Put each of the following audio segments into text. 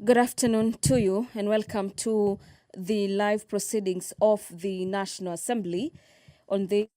Good afternoon to you, and welcome to the live proceedings of the National Assembly on the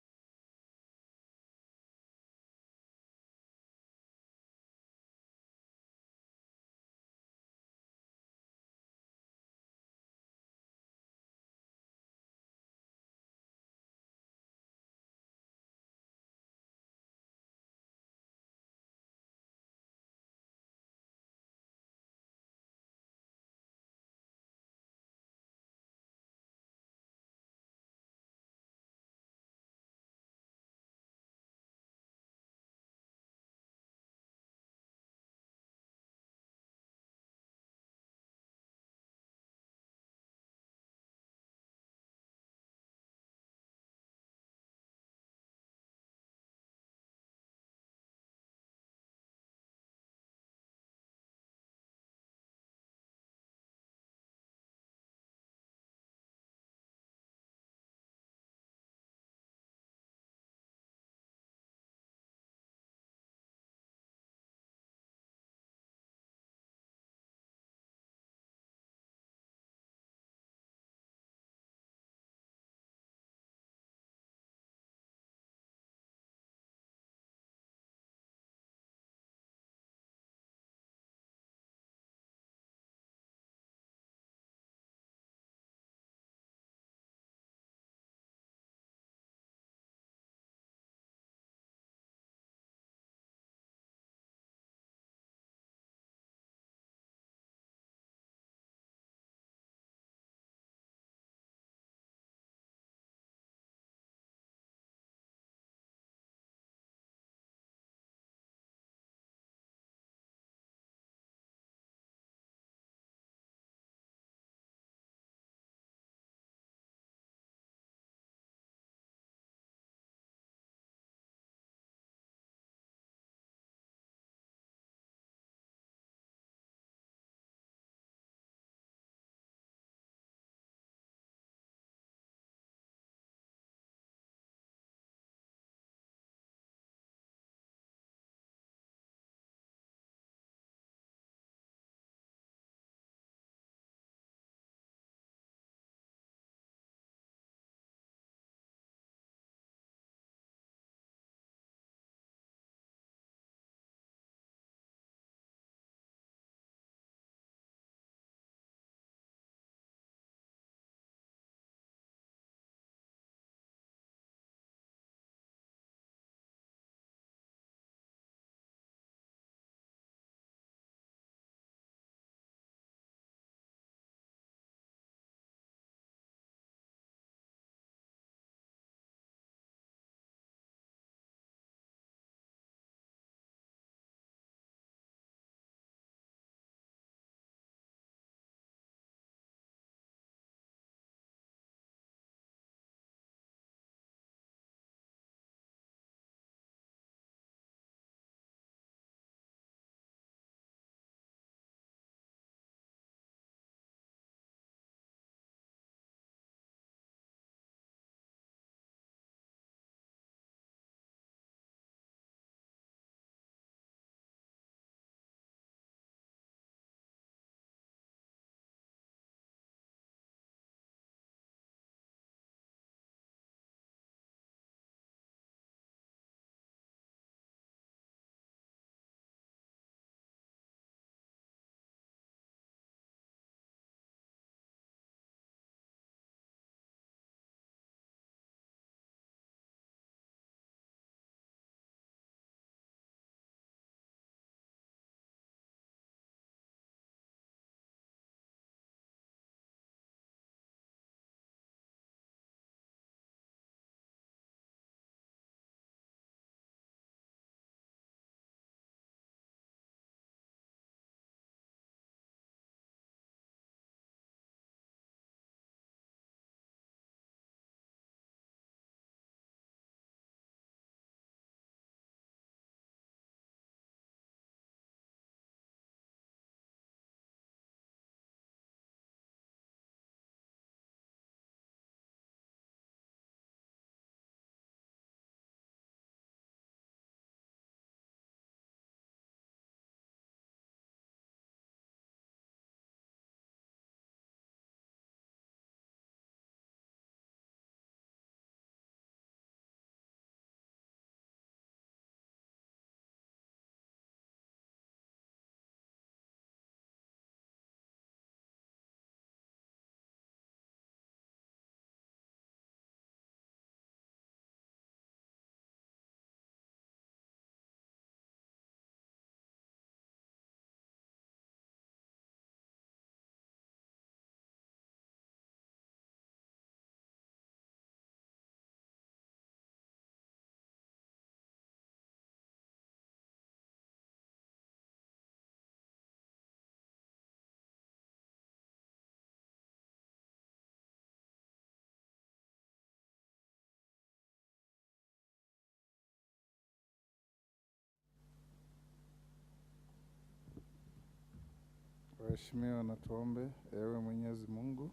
Tuheshimiwa na tuombe. Ewe Mwenyezi Mungu,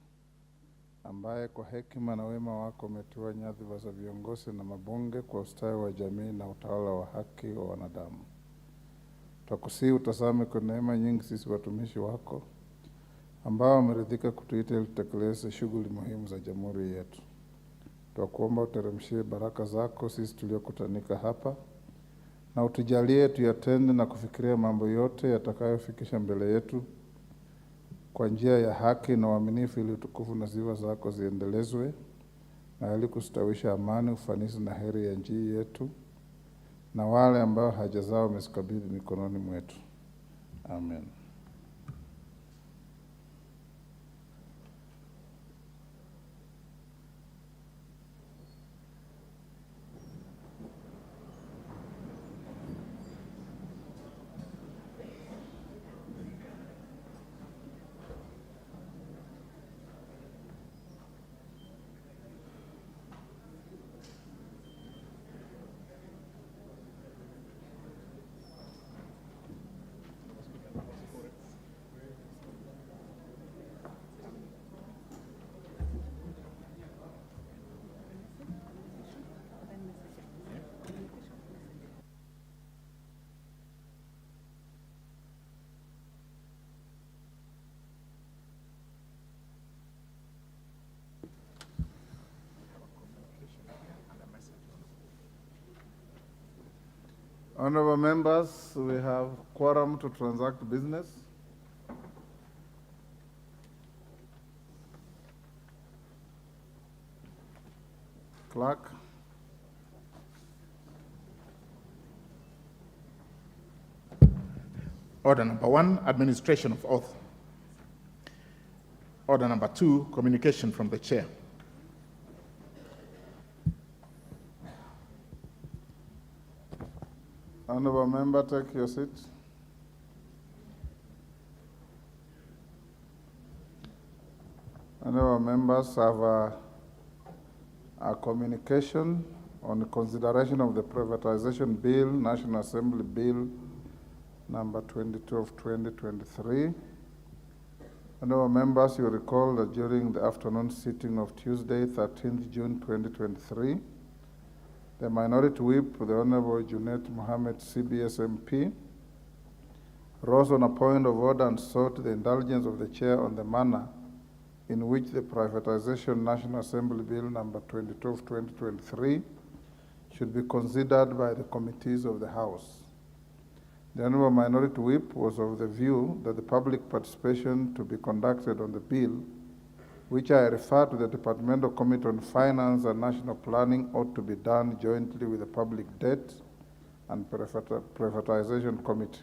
ambaye kwa hekima na wema wako umetua nyadhifa za viongozi na mabunge kwa ustawi wa jamii na utawala wa haki wa wanadamu, twakusihi utazame kwa neema nyingi sisi watumishi wako ambao wameridhika kutuita ili tutekeleze shughuli muhimu za jamhuri yetu. Twakuomba uteremshie baraka zako sisi tuliokutanika hapa, na utujalie tuyatende na kufikiria mambo yote yatakayofikisha mbele yetu kwa njia ya haki na uaminifu, ili utukufu na sifa zako ziendelezwe, na ili kustawisha amani, ufanisi na heri ya nchi yetu na wale ambao haja zao umezikabidhi mikononi mwetu. Amen. Honorable members, we have quorum to transact business. Clerk. Order number 1, administration of oath. Order number 2, communication from the chair. Honorable member, take your seat. Honorable members have a communication on the consideration of the privatization bill, National Assembly Bill number 22 of 2023. Honorable members, you recall that during the afternoon sitting of Tuesday, 13th June 2023, the Minority Whip, the Honorable Junet Mohammed CBS MP, rose on a point of order and sought the indulgence of the chair on the manner in which the Privatization National Assembly Bill number 22 of 2023 should be considered by the committees of the House. The Honorable Minority Whip was of the view that the public participation to be conducted on the bill, which I refer to the Departmental Committee on Finance and National Planning, ought to be done jointly with the Public Debt and Privatization Committee.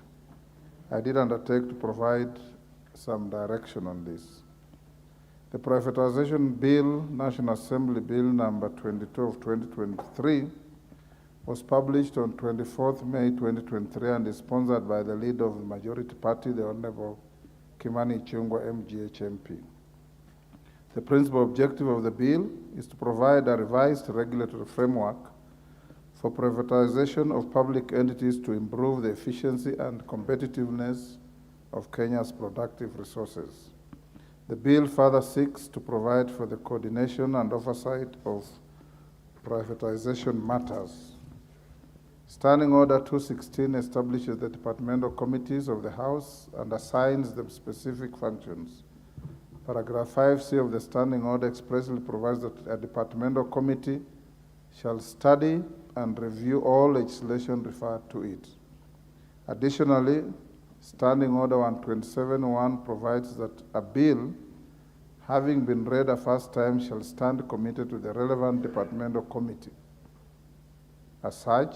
I did undertake to provide some direction on this. The Privatization Bill, National Assembly Bill number 22 of 2023, was published on 24th May 2023 and is sponsored by the leader of the majority party, the Honorable Kimani Ichung'wah MGH MP. The principal objective of the bill is to provide a revised regulatory framework for privatization of public entities to improve the efficiency and competitiveness of Kenya's productive resources. The bill further seeks to provide for the coordination and oversight of privatization matters. Standing Order 216 establishes the departmental committees of the House and assigns them specific functions. Paragraph 5C of the Standing Order expressly provides that a departmental committee shall study and review all legislation referred to it. Additionally, Standing Order 127.1 provides that a bill, having been read a first time, shall stand committed to the relevant departmental committee. As such,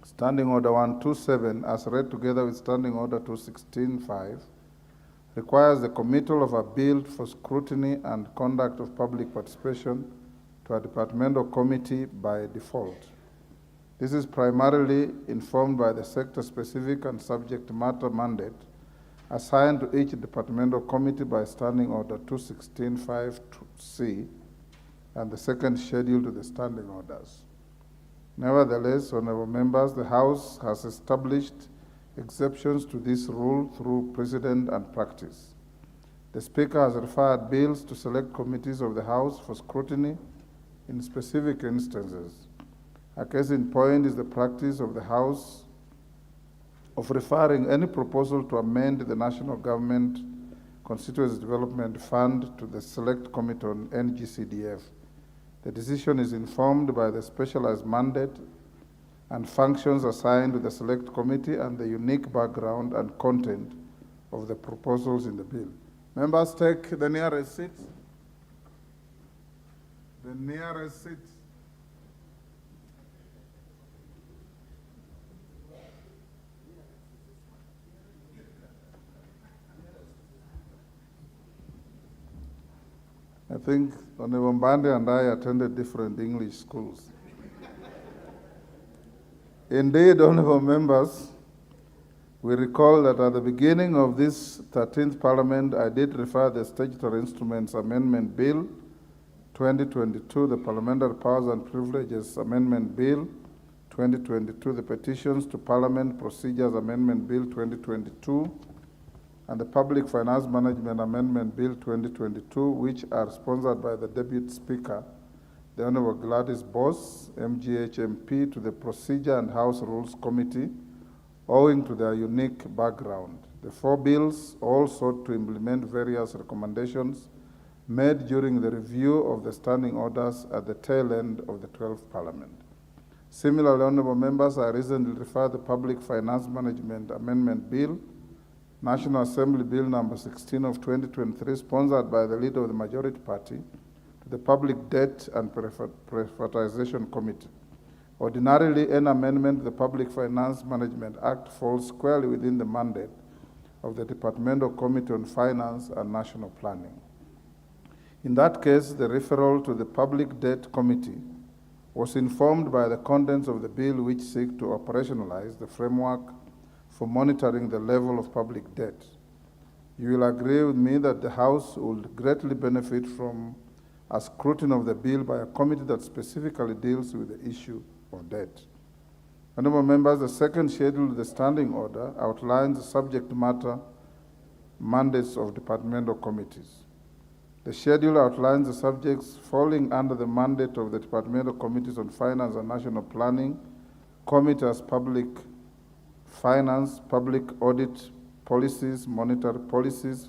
Standing Order 127, as read together with Standing Order 216.5, requires the committal of a bill for scrutiny and conduct of public participation to a departmental committee by default. This is primarily informed by the sector-specific and subject matter mandate assigned to each departmental committee by Standing Order 216.5C and the second schedule to the standing orders. Nevertheless, honorable members, the House has established exceptions to this rule through precedent and practice. The Speaker has referred bills to select committees of the House for scrutiny in specific instances. A case in point is the practice of the House of referring any proposal to amend the National Government Constituency Development Fund to the Select Committee on NGCDF. The decision is informed by the specialized mandate and functions assigned to the Select Committee and the unique background and content of the proposals in the bill. Members, take the nearest seats. The nearest seats. I think Honorable Mbande and I attended different English schools. Indeed, honorable members, we recall that at the beginning of this 13th Parliament, I did refer the Statutory Instruments Amendment Bill 2022, the Parliamentary Powers and Privileges Amendment Bill 2022, the Petitions to Parliament Procedures Amendment Bill 2022, and the Public Finance Management Amendment Bill 2022, which are sponsored by the Deputy Speaker, the Honorable Gladys Boss, MGH MP, to the Procedure and House Rules Committee, owing to their unique background. The four bills all sought to implement various recommendations made during the review of the standing orders at the tail end of the 12th Parliament. Similarly, honorable members, I recently referred the Public Finance Management Amendment Bill, National Assembly Bill number 16 of 2023, sponsored by the leader of the majority party, to the Public Debt and Privatization Committee. Ordinarily, an amendment to the Public Finance Management Act falls squarely within the mandate of the Departmental Committee on Finance and National Planning. In that case, the referral to the Public Debt Committee was informed by the contents of the bill, which seek to operationalize the framework for monitoring the level of public debt. You will agree with me that the House would greatly benefit from a scrutiny of the bill by a committee that specifically deals with the issue of debt. Honorable members, the second schedule of the standing order outlines the subject matter mandates of departmental committees. The schedule outlines the subjects falling under the mandate of the departmental committees on finance and national planning, committee as public finance, public audit policies, monetary policies,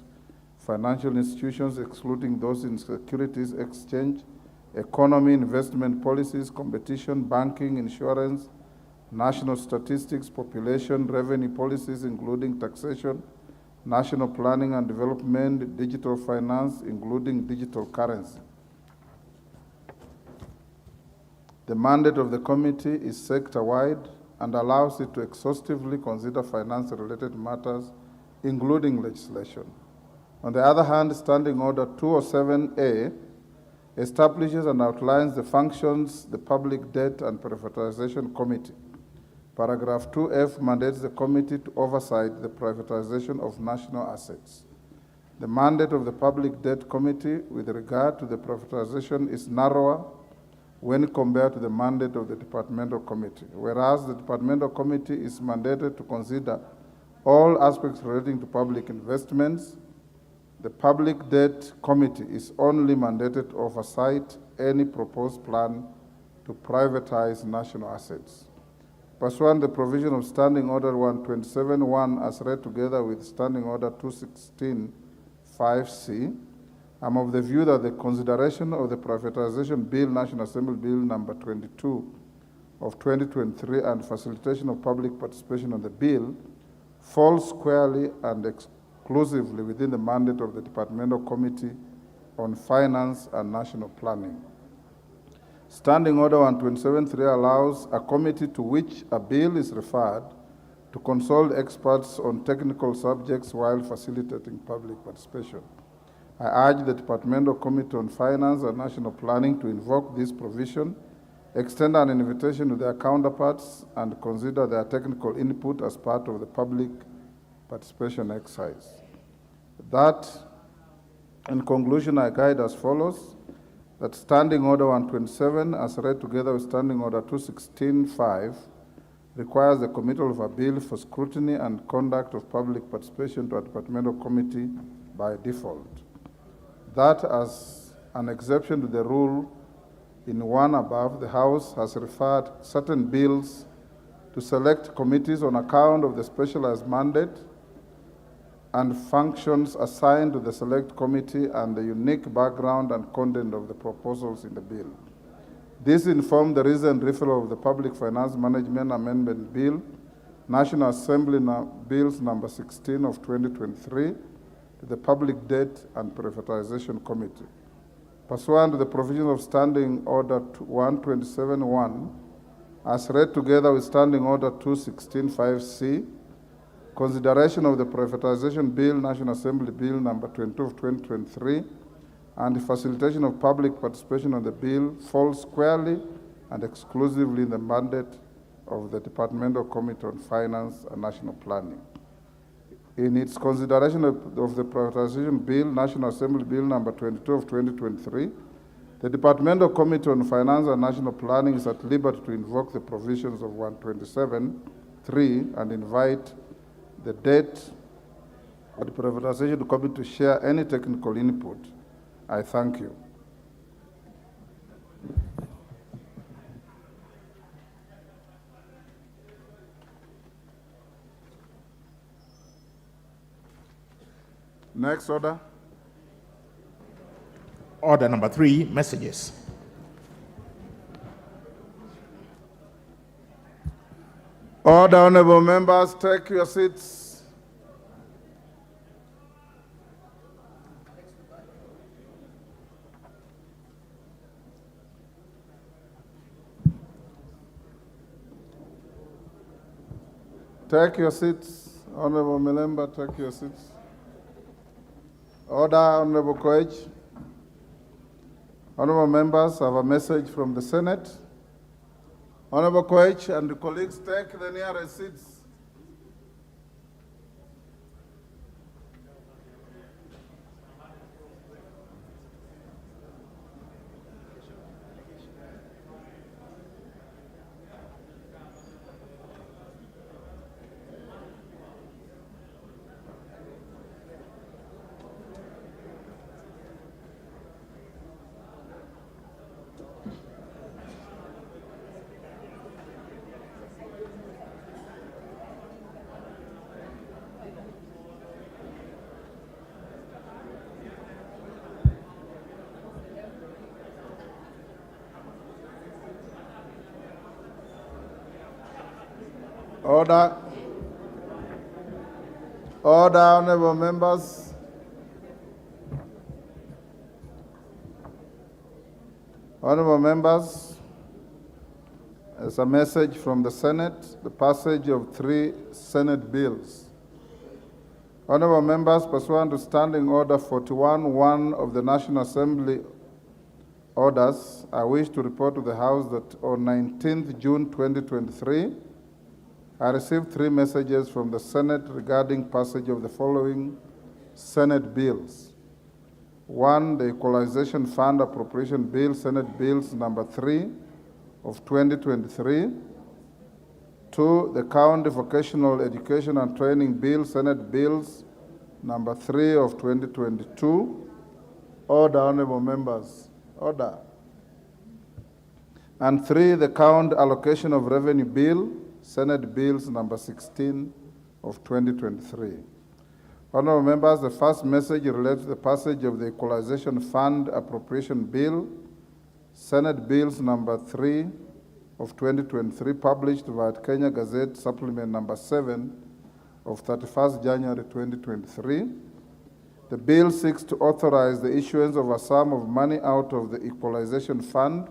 financial institutions, excluding those in securities exchange, economy, investment policies, competition, banking, insurance, national statistics, population, revenue policies, including taxation, national planning and development, digital finance, including digital currency. The mandate of the committee is sector-wide and allows it to exhaustively consider finance-related matters, including legislation. On the other hand, Standing Order 207A establishes and outlines the functions of the Public Debt and Privatization Committee. Paragraph 2F mandates the committee to oversight the privatization of national assets. The mandate of the Public Debt Committee with regard to the privatization is narrower when compared to the mandate of the Departmental Committee, whereas the Departmental Committee is mandated to consider all aspects relating to public investments. The Public Debt Committee is only mandated to oversight any proposed plan to privatize national assets. Pursuant to the provision of Standing Order 127.1 as read together with Standing Order 216.5c, I'm of the view that the consideration of the Privatization Bill, National Assembly Bill number 22 of 2023, and facilitation of public participation on the bill falls squarely and exclusively within the mandate of the Departmental Committee on Finance and National Planning. Standing Order 127.3 allows a committee to which a bill is referred to consult experts on technical subjects while facilitating public participation. I urge the Departmental Committee on Finance and National Planning to invoke this provision, extend an invitation to their counterparts, and consider their technical input as part of the public participation exercise. That, in conclusion, I guide as follows: that Standing Order 127, as read together with Standing Order 216.5, requires the committal of a bill for scrutiny and conduct of public participation to a departmental committee by default. That, as an exception to the rule in one above, the House has referred certain bills to select committees on account of the specialized mandate and functions assigned to the select committee and the unique background and content of the proposals in the bill. This informed the recent referral of the Public Finance Management Amendment Bill, National Assembly Bills number 16 of 2023, to the Public Debt and Privatization Committee. Pursuant to the provisions of Standing Order 127.1, as read together with Standing Order 216.5C, consideration of the Privatization Bill, National Assembly Bill number 22 of 2023, and the facilitation of public participation on the bill falls squarely and exclusively in the mandate of the Departmental Committee on Finance and National Planning. In its consideration of the Privatization Bill, National Assembly Bill number 22 of 2023, the Departmental Committee on Finance and National Planning is at liberty to invoke the provisions of 127.3 and invite the Debt and Privatization Committee to share any technical input. I thank you. Next order. Order number 3, messages. Order, honorable members, take your seats. Take your seats, honorable member, take your seats. Order, honorable Koech. Honorable members, I have a message from the Senate. Honorable Koech and the colleagues, take the nearest seats. Order. Order, honorable members. Honorable members, as a message from the Senate, the passage of 3 Senate bills. Honorable members, pursuant to Standing Order 41.1 of the National Assembly orders, I wish to report to the House that on 19th June 2023, I received 3 messages from the Senate regarding passage of the following Senate bills. 1, the Equalization Fund Appropriation Bill, Senate Bills number 3 of 2023. 2, the County Vocational Education and Training Bill, Senate Bills number 3 of 2022. Order, honorable members. Order. And 3, the County Allocation of Revenue Bill, Senate Bills number 16 of 2023. Honorable members, the first message relates to the passage of the Equalization Fund Appropriation Bill, Senate Bills number 3 of 2023, published via Kenya Gazette Supplement number 7 of 31st January 2023. The bill seeks to authorize the issuance of a sum of money out of the Equalization Fund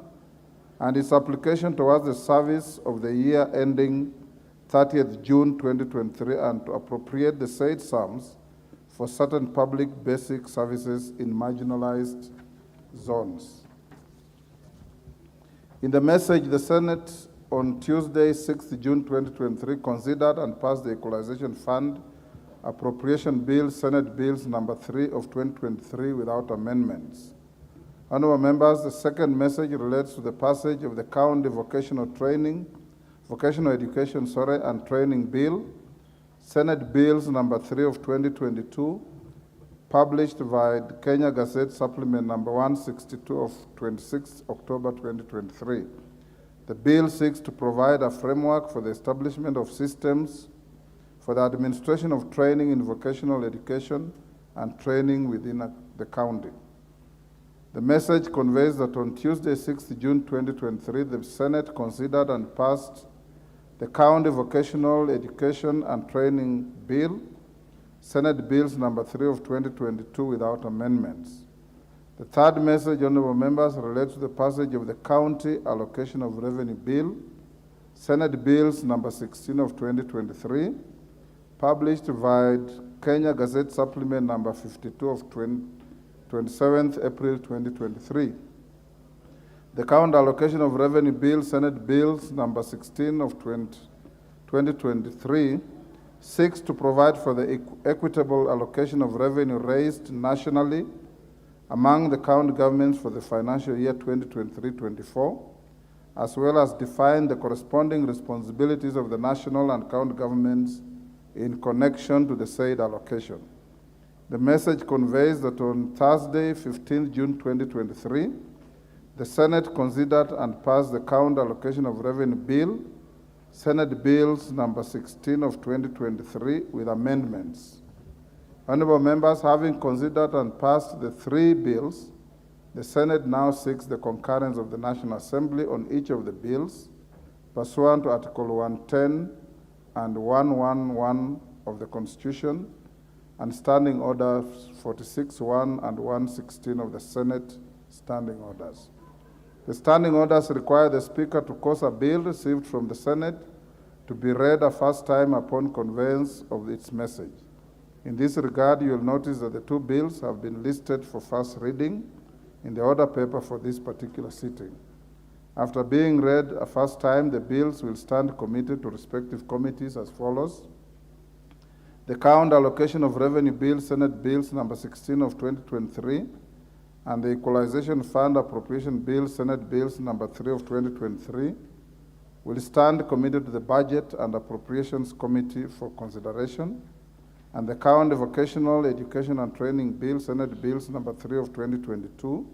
and its application towards the service of the year ending 30th June 2023 and to appropriate the said sums for certain public basic services in marginalized zones. In the message, the Senate on Tuesday, 6th June 2023, considered and passed the Equalization Fund Appropriation Bill, Senate Bills number 3 of 2023 without amendments. Honorable members, the second message relates to the passage of the County Vocational Vocational Education, and Training Bill, Senate Bills number 3 of 2022, published via the Kenya Gazette Supplement number 162 of 26 October 2023. The bill seeks to provide a framework for the establishment of systems for the administration of training in vocational education and training within the county. The message conveys that on Tuesday, 6 June 2023, the Senate considered and passed the County Vocational Education and Training Bill, Senate Bills number 3 of 2022 without amendments. The third message, honorable members, relates to the passage of the County Allocation of Revenue Bill, Senate Bills number 16 of 2023, published via Kenya Gazette Supplement number 52 of 27th April 2023. The County Allocation of Revenue Bill, Senate Bills number 16 of 2023, seeks to provide for the equitable allocation of revenue raised nationally among the county governments for the financial year 2023-24, as well as define the corresponding responsibilities of the national and county governments in connection to the said allocation. The message conveys that on Thursday, 15 June 2023, the Senate considered and passed the County Allocation of Revenue Bill, Senate Bills number 16 of 2023 with amendments. Honorable members, having considered and passed the three bills, the Senate now seeks the concurrence of the National Assembly on each of the bills, pursuant to Article 110 and 111 of the Constitution, and Standing Orders 46.1 and 116 of the Senate Standing Orders. The Standing Orders require the Speaker to cause a bill received from the Senate to be read a first time upon conveyance of its message. In this regard, you will notice that the two bills have been listed for first reading in the order paper for this particular sitting. After being read a first time, the bills will stand committed to respective committees as follows. The County Allocation of Revenue Bill, Senate Bills number 16 of 2023, and the Equalization Fund Appropriation Bill, Senate Bills number 3 of 2023, will stand committed to the Budget and Appropriations Committee for consideration, and the County Vocational Education and Training Bill, Senate Bills number 3 of 2022,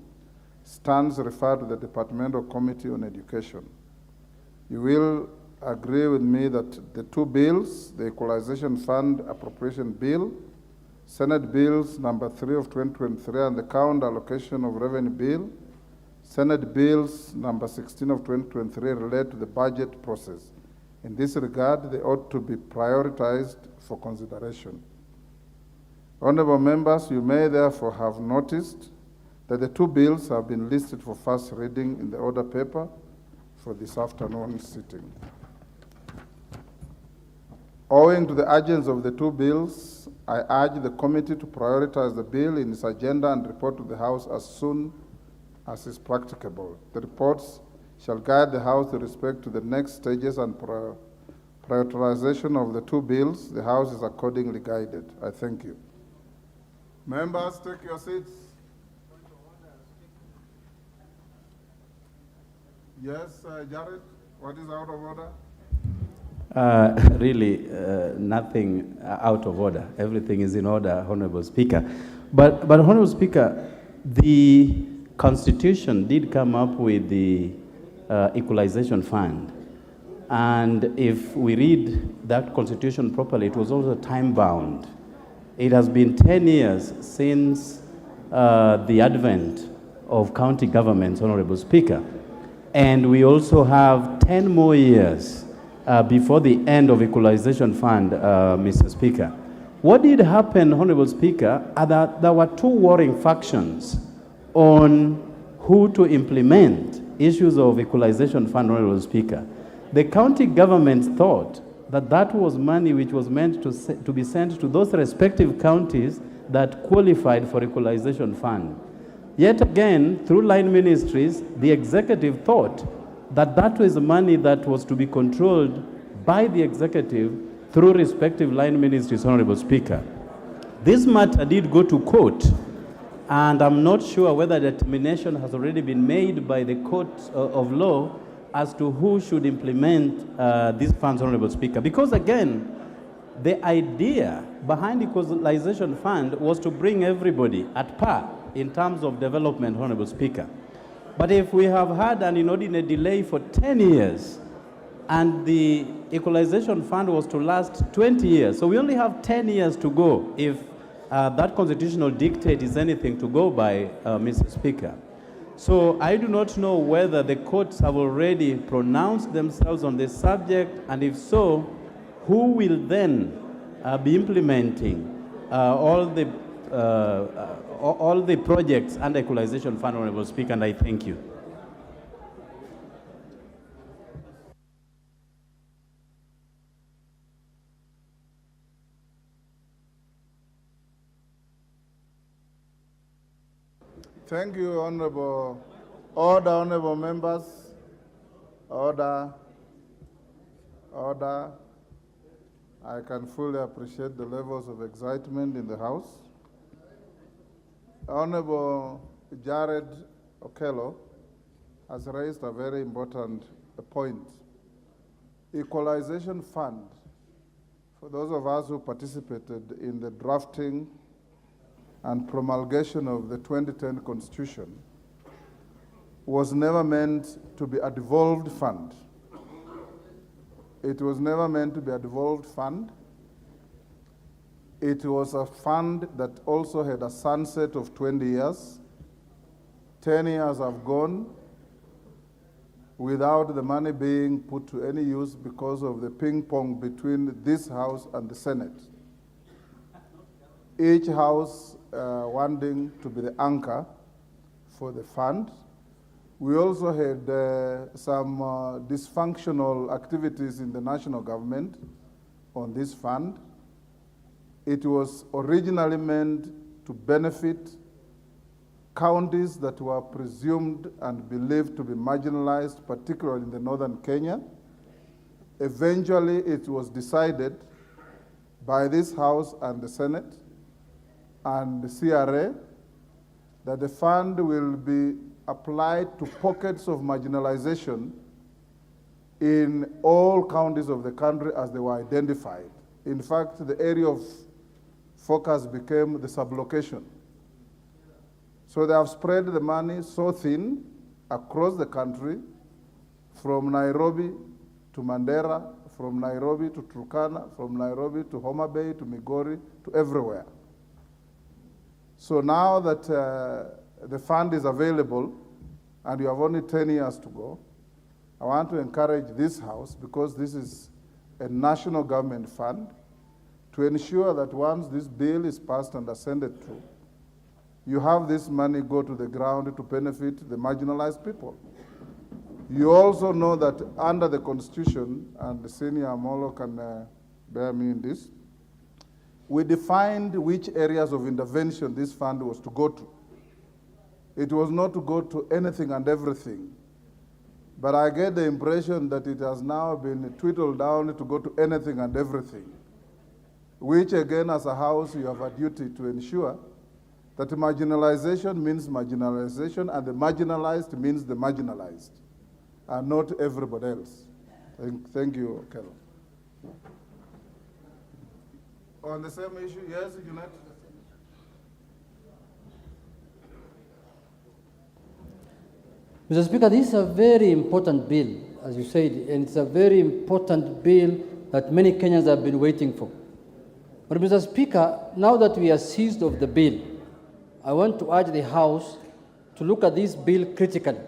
stands referred to the Departmental Committee on Education. You will agree with me that the two bills, the Equalization Fund Appropriation Bill, Senate Bills number 3 of 2023, and the County Allocation of Revenue Bill, Senate Bills number 16 of 2023, relate to the budget process. In this regard, they ought to be prioritized for consideration. Honorable members, you may therefore have noticed that the two bills have been listed for first reading in the order paper for this afternoon sitting. Owing to the urgency of the two bills, I urge the committee to prioritize the bill in its agenda and report to the House as soon as is practicable. The reports shall guide the House with respect to the next stages and prioritization of the two bills. The House is accordingly guided. I thank you. Members, take your seats. Yes, Jared, what is out of order? Really, nothing out of order. Everything is in order, Honorable Speaker. But Honorable Speaker, the Constitution did come up with the Equalization Fund. And if we read that Constitution properly, it was also time-bound. It has been 10 years since the advent of county governments, Honorable Speaker. And we also have 10 more years before the end of Equalization Fund, Mr. Speaker. What did happen, Honorable Speaker, are that there were two warring factions on who to implement issues of Equalization Fund, Honorable Speaker. The county governments thought that that was money which was meant to be sent to those respective counties that qualified for Equalization Fund. Yet again, through line ministries, the executive thought that that was money that was to be controlled by the executive through respective line ministries, Honorable Speaker. This matter did go to court, and I'm not sure whether determination has already been made by the court of law as to who should implement these funds, Honorable Speaker. Because again, the idea behind the Equalization Fund was to bring everybody at par in terms of development, Honorable Speaker. But if we have had an inordinate delay for 10 years, and the Equalization Fund was to last 20 years, so we only have 10 years to go if that constitutional dictate is anything to go by, Mr. Speaker. So I do not know whether the courts have already pronounced themselves on this subject, and if so, who will then be implementing all the projects under Equalization Fund, Honorable Speaker, and I thank you. Thank you, Honorable. Order, Honorable members. Order. Order. I can fully appreciate the levels of excitement in the House. Honorable Jared Okello has raised a very important point. Equalization Fund, for those of us who participated in the drafting and promulgation of the 2010 Constitution, was never meant to be a devolved fund. It was never meant to be a devolved fund. It was a fund that also had a sunset of 20 years. 10 years have gone without the money being put to any use because of the ping pong between this House and the Senate. Each House wanting to be the anchor for the fund. We also had some dysfunctional activities in the national government on this fund. It was originally meant to benefit counties that were presumed and believed to be marginalized, particularly in the northern Kenya. Eventually, it was decided by this House and the Senate and the CRA that the fund will be applied to pockets of marginalization in all counties of the country as they were identified. In fact, the area of focus became the sublocation. So they have spread the money so thin across the country, from Nairobi to Mandera, from Nairobi to Turkana, from Nairobi to Homa Bay to Migori, to everywhere. So now that the fund is available and you have only 10 years to go, I want to encourage this House, because this is a national government fund, to ensure that once this bill is passed and ascended through, you have this money go to the ground to benefit the marginalized people. You also know that under the Constitution, and the senior Amolo can bear me in this, we defined which areas of intervention this fund was to go to. It was not to go to anything and everything. But I get the impression that it has now been whittled down to go to anything and everything, which again, as a House, you have a duty to ensure that marginalization means marginalization, and the marginalized means the marginalized, and not everybody else. Thank you, Kello. On the same issue, yes, Jeanette? Mr. Speaker, this is a very important bill, as you said, and it's a very important bill that many Kenyans have been waiting for. But Mr. Speaker, now that we are seized of the bill, I want to urge the House to look at this bill critically.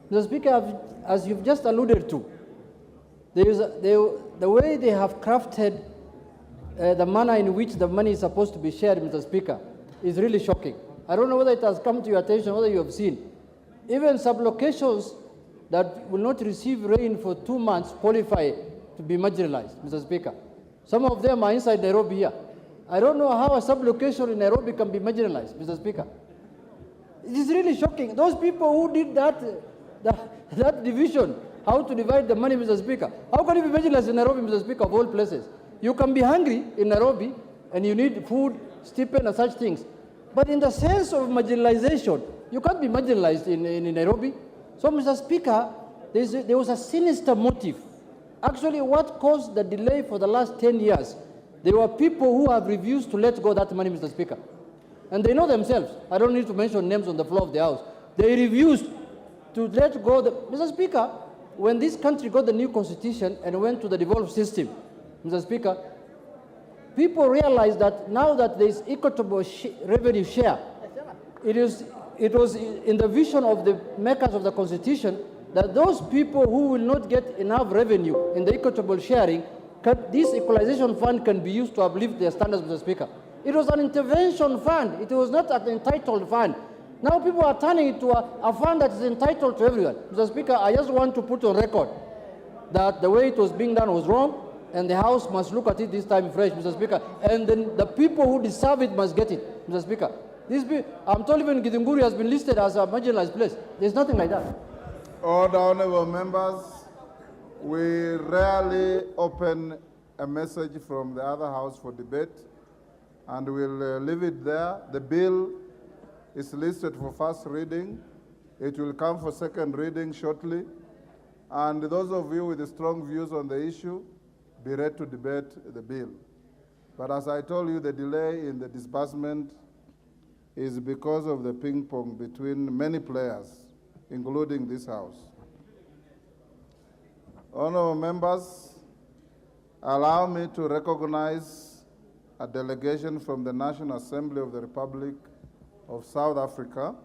Mr. Speaker, as you've just alluded to, the way they have crafted the manner in which the money is supposed to be shared, Mr. Speaker, is really shocking. I don't know whether it has come to your attention, whether you have seen. Even sublocations that will not receive rain for 2 months qualify to be marginalized, Mr. Speaker. Some of them are inside Nairobi here. I don't know how a sublocation in Nairobi can be marginalized, Mr. Speaker. It is really shocking. Those people who did that division, how to divide the money, Mr. Speaker, how can you be marginalized in Nairobi, Mr. Speaker, of all places? You can be hungry in Nairobi and you need food, stipend, and such things. But in the sense of marginalization, you can't be marginalized in Nairobi. So, Mr. Speaker, there was a sinister motive. Actually, what caused the delay for the last 10 years, there were people who have refused to let go of that money, Mr. Speaker. And they know themselves. I don't need to mention names on the floor of the House. They refused to let go. Mr. Speaker, when this country got the new constitution and went to the devolved system, Mr. Speaker, people realized that now that there is equitable revenue share, it was in the vision of the makers of the constitution that those people who will not get enough revenue in the equitable sharing, this equalization fund can be used to uplift their standards, Mr. Speaker. It was an intervention fund. It was not an entitled fund. Now people are turning it to a fund that is entitled to everyone. Mr. Speaker, I just want to put on record that the way it was being done was wrong, and the House must look at it this time fresh, Mr. Speaker, and then the people who deserve it must get it, Mr. Speaker. I'm told even Githunguri has been listed as a marginalized place. There's nothing like that. Order, honorable members. We rarely open a message from the other house for debate, and we'll leave it there. The bill is listed for first reading. It will come for second reading shortly. And those of you with strong views on the issue, be ready to debate the bill. But as I told you, the delay in the disbursement is because of the ping pong between many players, including this House. Honorable members, allow me to recognize a delegation from the National Assembly of the Republic of South Africa.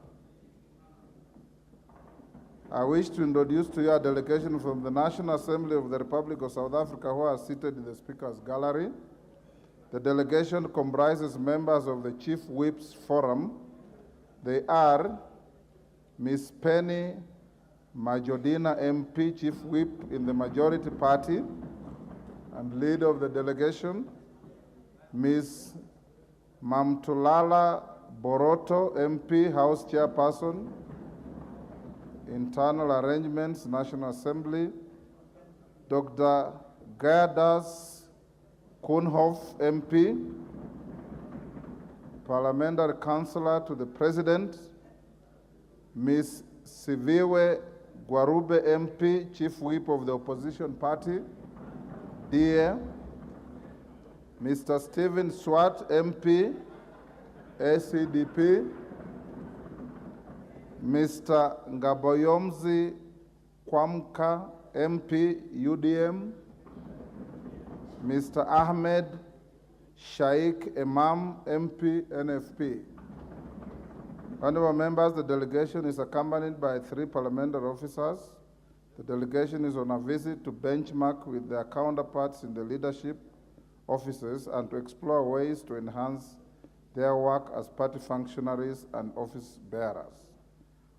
I wish to introduce to you a delegation from the National Assembly of the Republic of South Africa who are seated in the Speaker's Gallery. The delegation comprises members of the Chief Whips Forum. They are Ms. Penny Majodina MP, Chief Whip in the Majority Party and leader of the delegation, Ms. Mamtulala Boroto MP, House Chairperson, Internal Arrangements, National Assembly, Dr. Gerdas Koenhoff MP, Parliamentary Counselor to the President, Ms. Siviwe Gwarube MP, Chief Whip of the Opposition Party, DA, Mr. Stephen Swart MP, ACDP, Mr. Ngaboyomzi Kwamka MP, UDM, Mr. Ahmed Shaikh Imam MP, NFP. Honorable members, the delegation is accompanied by 3 parliamentary officers. The delegation is on a visit to benchmark with their counterparts in the leadership offices and to explore ways to enhance their work as party functionaries and office bearers.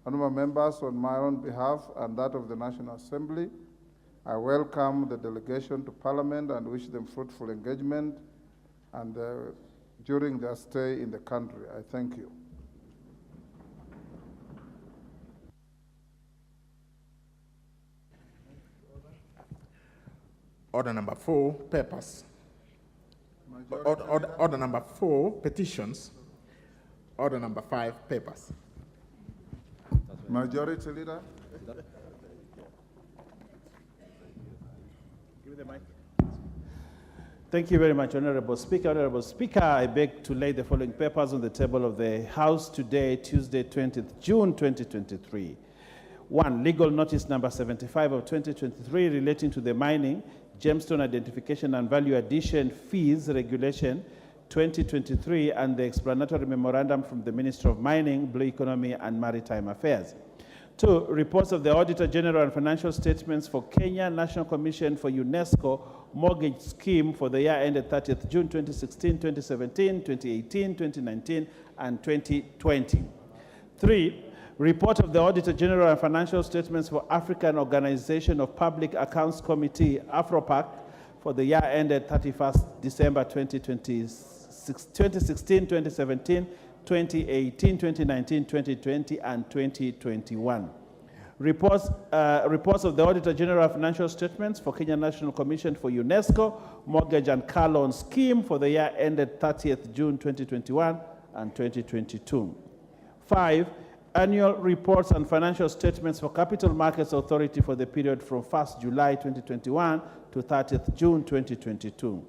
Honorable members, on my own behalf and that of the National Assembly, I welcome the delegation to Parliament and wish them fruitful engagement and during their stay in the country. I thank you. Order number 4, papers. Order number 4, petitions. Order number 5, papers. Majority Leader. Give me the mic. Thank you very much, Honorable Speaker. Honorable Speaker, I beg to lay the following papers on the table of the House today, Tuesday, 20th June 2023. 1. Legal notice number 75 of 2023 relating to the mining, gemstone identification and value addition fees regulation 2023 and the explanatory memorandum from the Ministry of Mining, Blue Economy and Maritime Affairs. 2. Reports of the Auditor General and financial statements for Kenya National Commission for UNESCO mortgage scheme for the year ended 30th June 2016, 2017, 2018, 2019, and 2020. 3. Report of the Auditor General and financial statements for African Organization of Public Accounts Committee, AFROPAC, for the year ended 31st December 2016, 2017, 2018, 2019, 2020, and 2021. Reports of the Auditor General of Financial Statements for Kenya National Commission for UNESCO Mortgage and Car Loan Scheme for the year ended 30th June 2021 and 2022. 5. Annual reports and financial statements for Capital Markets Authority for the period from 1st July 2021 to 30th June 2022.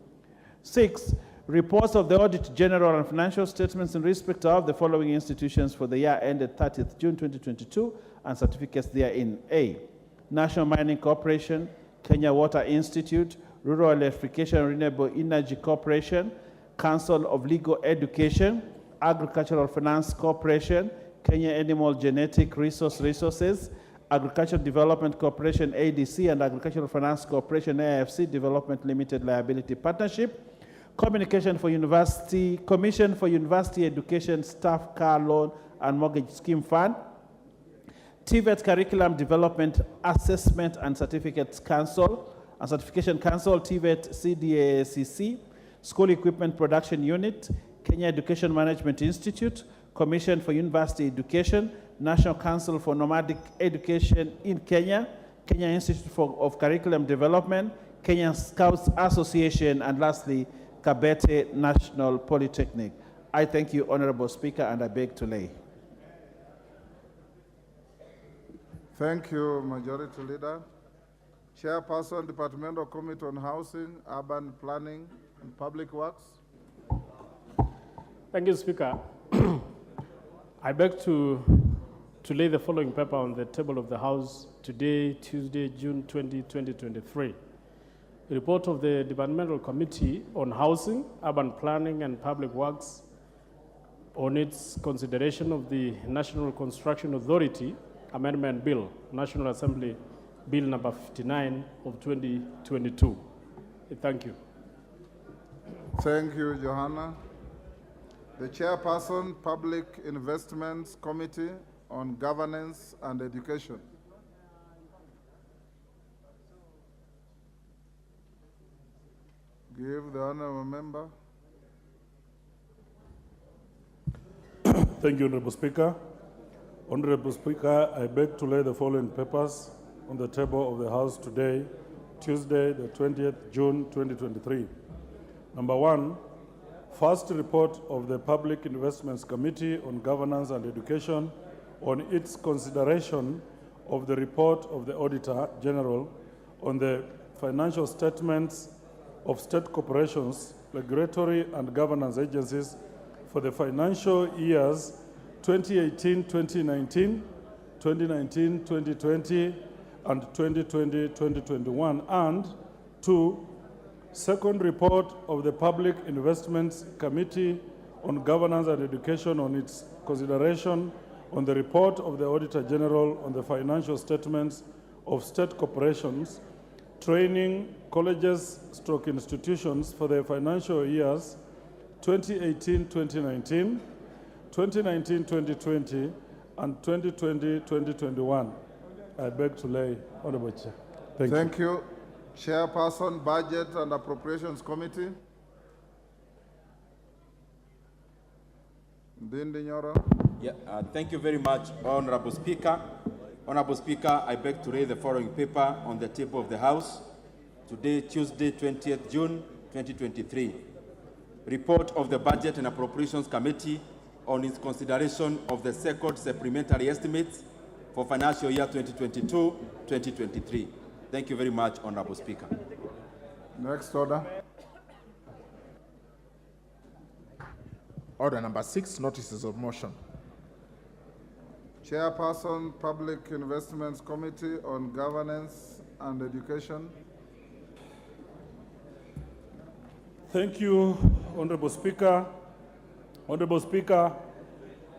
6. Reports of the Audit General and financial statements in respect of the following institutions for the year ended 30th June 2022 and certificates therein. A. National Mining Corporation, Kenya Water Institute, Rural Electrification and Renewable Energy Corporation, Council of Legal Education, Agricultural Finance Corporation, Kenya Animal Genetic Resources, Agricultural Development Corporation ADC, and Agricultural Finance Corporation AFC Development Limited Liability Partnership, Communication for University, Commission for University Education Staff Car Loan and Mortgage Scheme Fund, TVET Curriculum Development Assessment and Certificates Council, and Certification Council, TVET CDACC, School Equipment Production Unit, Kenya Education Management Institute, Commission for University Education, National Council for Nomadic Education in Kenya, Kenya Institute of Curriculum Development, Kenya Scouts Association, and lastly, Kabete National Polytechnic. I thank you, Honorable Speaker, and I beg to lay. Thank you, Majority Leader. Chairperson, Departmental Committee on Housing, Urban Planning, and Public Works. Thank you, Speaker. I beg to lay the following paper on the table of the House today, Tuesday, June 20, 2023. The report of the Departmental Committee on Housing, Urban Planning, and Public Works on its consideration of the National Construction Authority Amendment Bill, National Assembly Bill number 59 of 2022. Thank you. Thank you, Johanna. The Chairperson, Public Investments Committee on Governance and Education. Give the honorable member. Thank you, Honorable Speaker. Honorable Speaker, I beg to lay the following papers on the table of the House today, Tuesday, the 20th June 2023. Number 1, first report of the Public Investments Committee on Governance and Education on its consideration of the report of the Auditor General on the financial statements of state corporations, regulatory and governance agencies for the financial years 2018-2019, 2019-2020, and 2020-2021, and 2, second report of the Public Investments Committee on Governance and Education on its consideration on the report of the Auditor General on the financial statements of state corporations, training colleges / institutions for the financial years 2018-2019, 2019-2020, and 2020-2021. I beg to lay, Honorable Chair. Thank you. Chairperson, Budget and Appropriations Committee. Ndindi Nyoro. Yeah, thank you very much, Honorable Speaker. Honorable Speaker, I beg to lay the following paper on the table of the House today, Tuesday, 20th June, 2023. Report of the Budget and Appropriations Committee on its consideration of the second supplementary estimates for financial year 2022-2023. Thank you very much, Honorable Speaker. Next order. Order number 6, notices of motion. Chairperson, Public Investments Committee on Governance and Education. Thank you, Honorable Speaker. Honorable Speaker,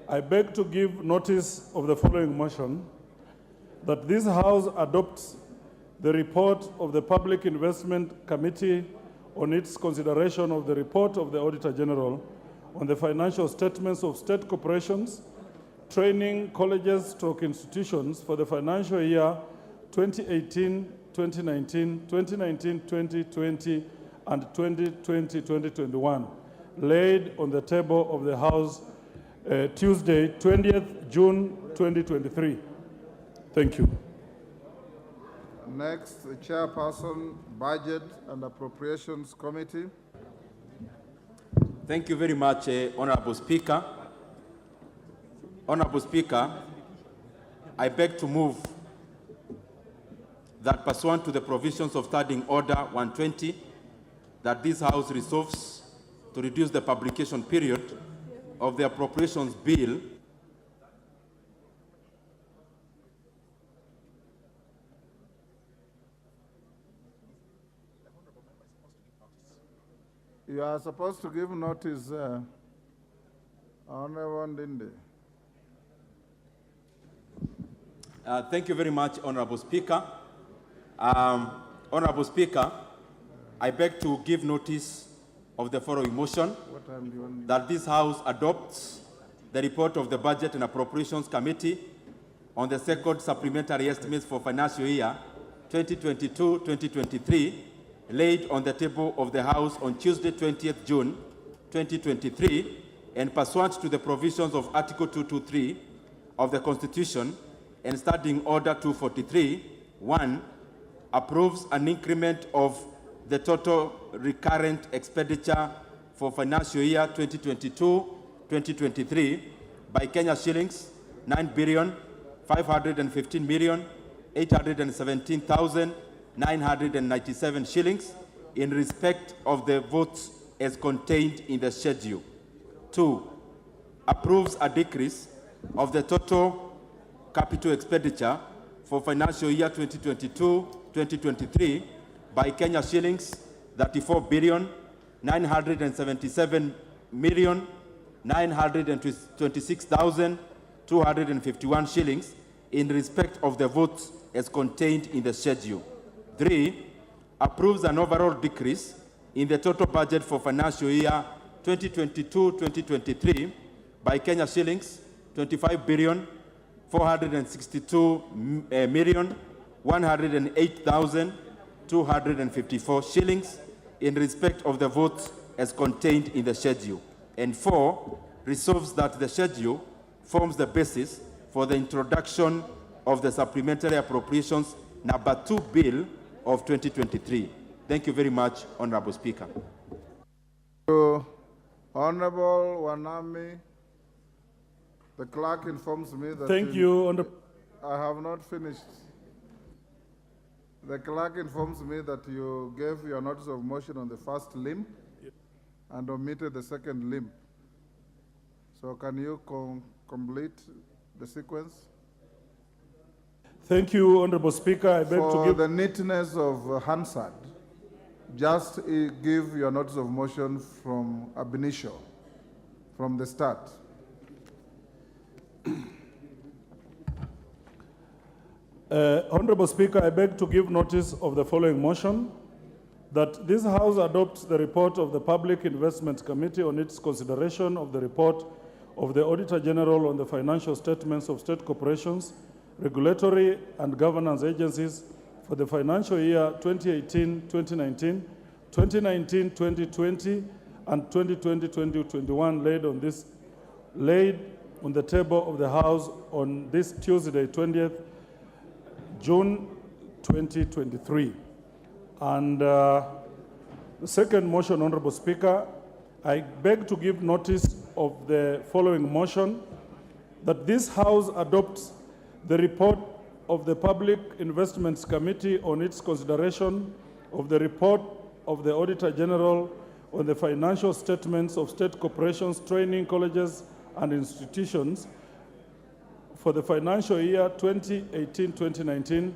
I beg to give notice of the following motion, that this House adopts the report of the Public Investment Committee on its consideration of the report of the Auditor General on the financial statements of state corporations, training colleges / institutions for the financial year 2018, 2019, 2019, 2020, and 2020, 2021, laid on the table of the House Tuesday, 20th June 2023. Thank you. Next, the Chairperson, Budget and Appropriations Committee. Thank you very much, Honorable Speaker. Honorable Speaker, I beg to move that pursuant to the provisions of Standing Order 120, that this House resolves to reduce the publication period of the Appropriations Bill You are supposed to give notice, Honorable Ndindi. Thank you very much, Honorable Speaker. Honorable Speaker, I beg to give notice of the following motion, What time do you want me? that this House adopts the report of the Budget and Appropriations Committee on the second supplementary estimates for financial year 2022-2023, laid on the table of the House on Tuesday, 20th June 2023, and pursuant to the provisions of Article 223 of the Constitution and Standing Order 243, 1, approves an increment of the total recurrent expenditure for financial year 2022-2023 by Kenya shillings 9,515,817,997 shillings in respect of the votes as contained in the schedule. 2, approves a decrease of the total capital expenditure for financial year 2022-2023 by Kenya shillings 34,977,926,251 shillings in respect of the votes as contained in the schedule. 3, approves an overall decrease in the total budget for financial year 2022-2023 by Kenya shillings 25,462,108,254 shillings in respect of the votes as contained in the schedule. And 4, resolves that the schedule forms the basis for the introduction of the Supplementary Appropriations Number 2 Bill of 2023. Thank you very much, Honorable Speaker. Honorable Wanami, the clerk informs me that Thank you, I have not finished. The clerk informs me that you gave your notice of motion on the first limb and omitted the second limb. So can you complete the sequence? Thank you, Honorable Speaker. I beg to For give the neatness of Hansard, just give your notice of motion from ab initio, from the start. Honorable Speaker, I beg to give notice of the following motion, that this House adopts the report of the Public Investments Committee on its consideration of the report of the Auditor General on the financial statements of state corporations, regulatory and governance agencies for the financial year 2018-2019, 2019-2020, and 2020-2021 laid on the table of the House on this Tuesday, 20th June 2023. And the second motion, Honorable Speaker, I beg to give notice of the following motion, that this House adopts the report of the Public Investments Committee on its consideration of the report of the Auditor General on the financial statements of state corporations, training colleges, and institutions for the financial year 2018-2019,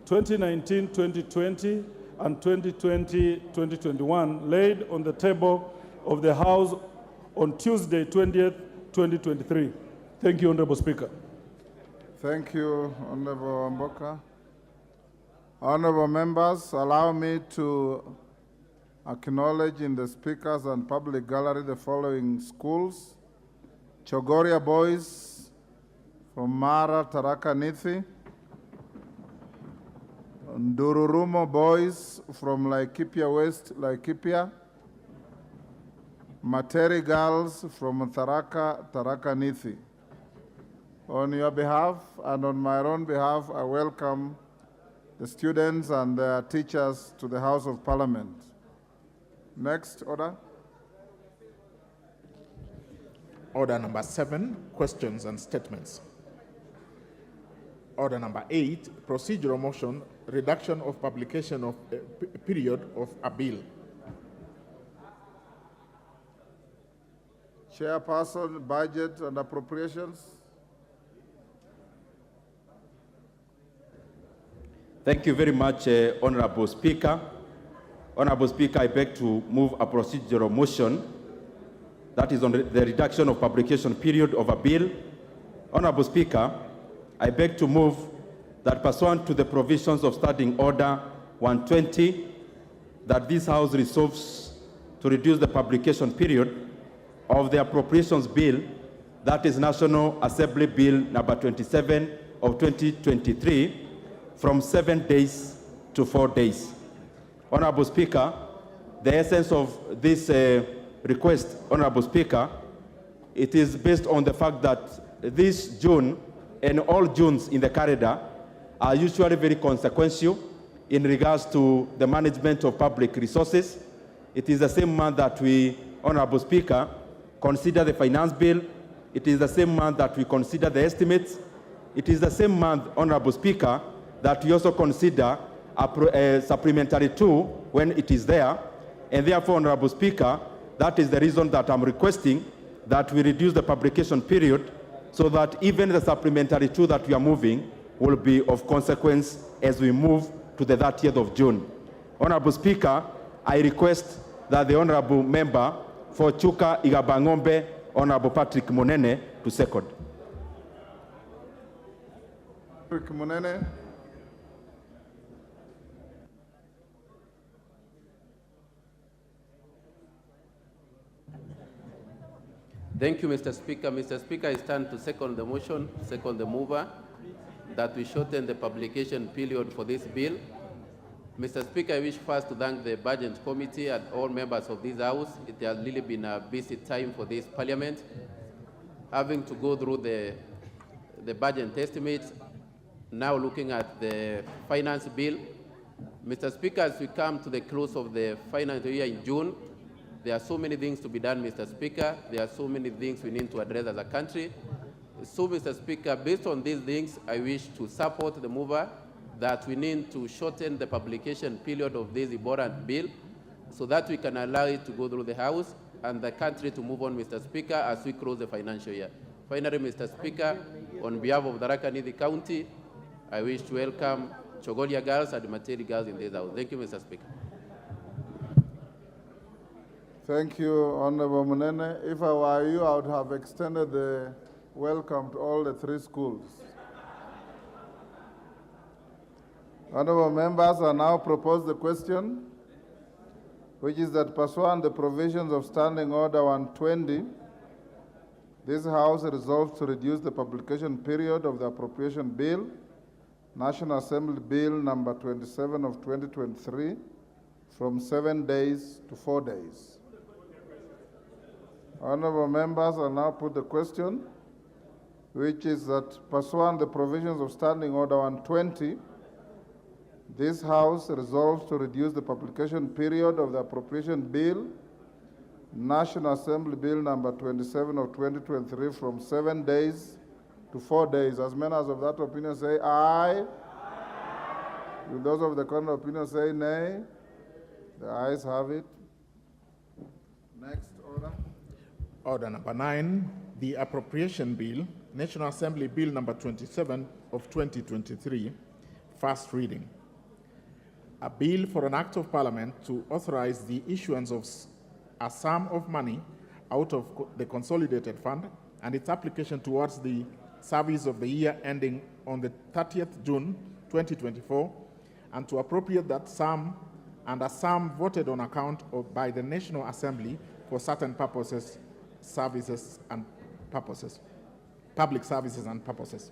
2019-2020, and 2020-2021, laid on the table of the House on Tuesday, 20th, 2023. Thank you, Honorable Speaker. Thank you, Honorable Mboka. Honorable members, allow me to acknowledge in the speakers and public gallery the following schools: Chogoria Boys from Mara, Tharaka Nithi; Ndururumo Boys from Laikipia West, Laikipia; Materi Girls from Tharaka, Tharaka Nithi. On your behalf and on my own behalf, I welcome the students and their teachers to the House of Parliament. Next order. Order number 7, questions and statements. Order number 8, procedural motion, reduction of publication of period of a bill. Chairperson, Budget and Appropriations. Thank you very much, Honorable Speaker. Honorable Speaker, I beg to move a procedural motion that is on the reduction of publication period of a bill. Honorable Speaker, I beg to move that pursuant to the provisions of Standing Order 120, that this House resolves to reduce the publication period of the Appropriations Bill, that is National Assembly Bill number 27 of 2023, from 7 days to 4 days. Honorable Speaker, the essence of this request, Honorable Speaker, it is based on the fact that this June and all Junes in the calendar are usually very consequential in regards to the management of public resources. It is the same month that we, Honorable Speaker, consider the finance bill. It is the same month that we consider the estimates. It is the same month, Honorable Speaker, that we also consider a supplementary 2 when it is there. And therefore, Honorable Speaker, that is the reason that I'm requesting that we reduce the publication period so that even the supplementary 2 that we are moving will be of consequence as we move to the 30th of June. Honorable Speaker, I request that the Honorable Member for Chuka Igabangombe, Honorable Patrick Munene, to second. Patrick Munene. Thank you, Mr. Speaker. Mr. Speaker, I stand to second the motion, second the mover, that we shorten the publication period for this bill. Mr. Speaker, I wish first to thank the Budget Committee and all members of this House. It has really been a busy time for this Parliament, having to go through the budget estimates, now looking at the finance bill. Mr. Speaker, as we come to the close of the financial year in June, there are so many things to be done, Mr. Speaker. There are so many things we need to address as a country. So, Mr. Speaker, based on these things, I wish to support the mover that we need to shorten the publication period of this important bill so that we can allow it to go through the House and the country to move on, Mr. Speaker, as we close the financial year. Finally, Mr. Speaker, on behalf of Tharaka Nithi County, I wish to welcome Chogoria girls and Materi girls in this House. Thank you, Mr. Speaker. Thank you, Honorable Munene. If I were you, I would have extended the welcome to all the 3 schools. Honorable members, I now propose the question, which is that pursuant the provisions of Standing Order 120, this House resolves to reduce the publication period of the Appropriation Bill, National Assembly Bill number 27 of 2023, from 7 days to 4 days. Honorable members, I now put the question, which is that pursuant the provisions of Standing Order 120, this House resolves to reduce the publication period of the Appropriation Bill, National Assembly Bill number 27 of 2023, from 7 days to 4 days. As members of that opinion say aye. Will those of the contrary opinion say nay? The ayes have it. Next order. Order number 9, the Appropriation Bill, National Assembly Bill number 27 of 2023, first reading. A bill for an act of Parliament to authorize the issuance of a sum of money out of the Consolidated Fund and its application towards the service of the year ending on the 30th June 2024, and to appropriate that sum and a sum voted on account of by the National Assembly for certain purposes, services and purposes, public services and purposes.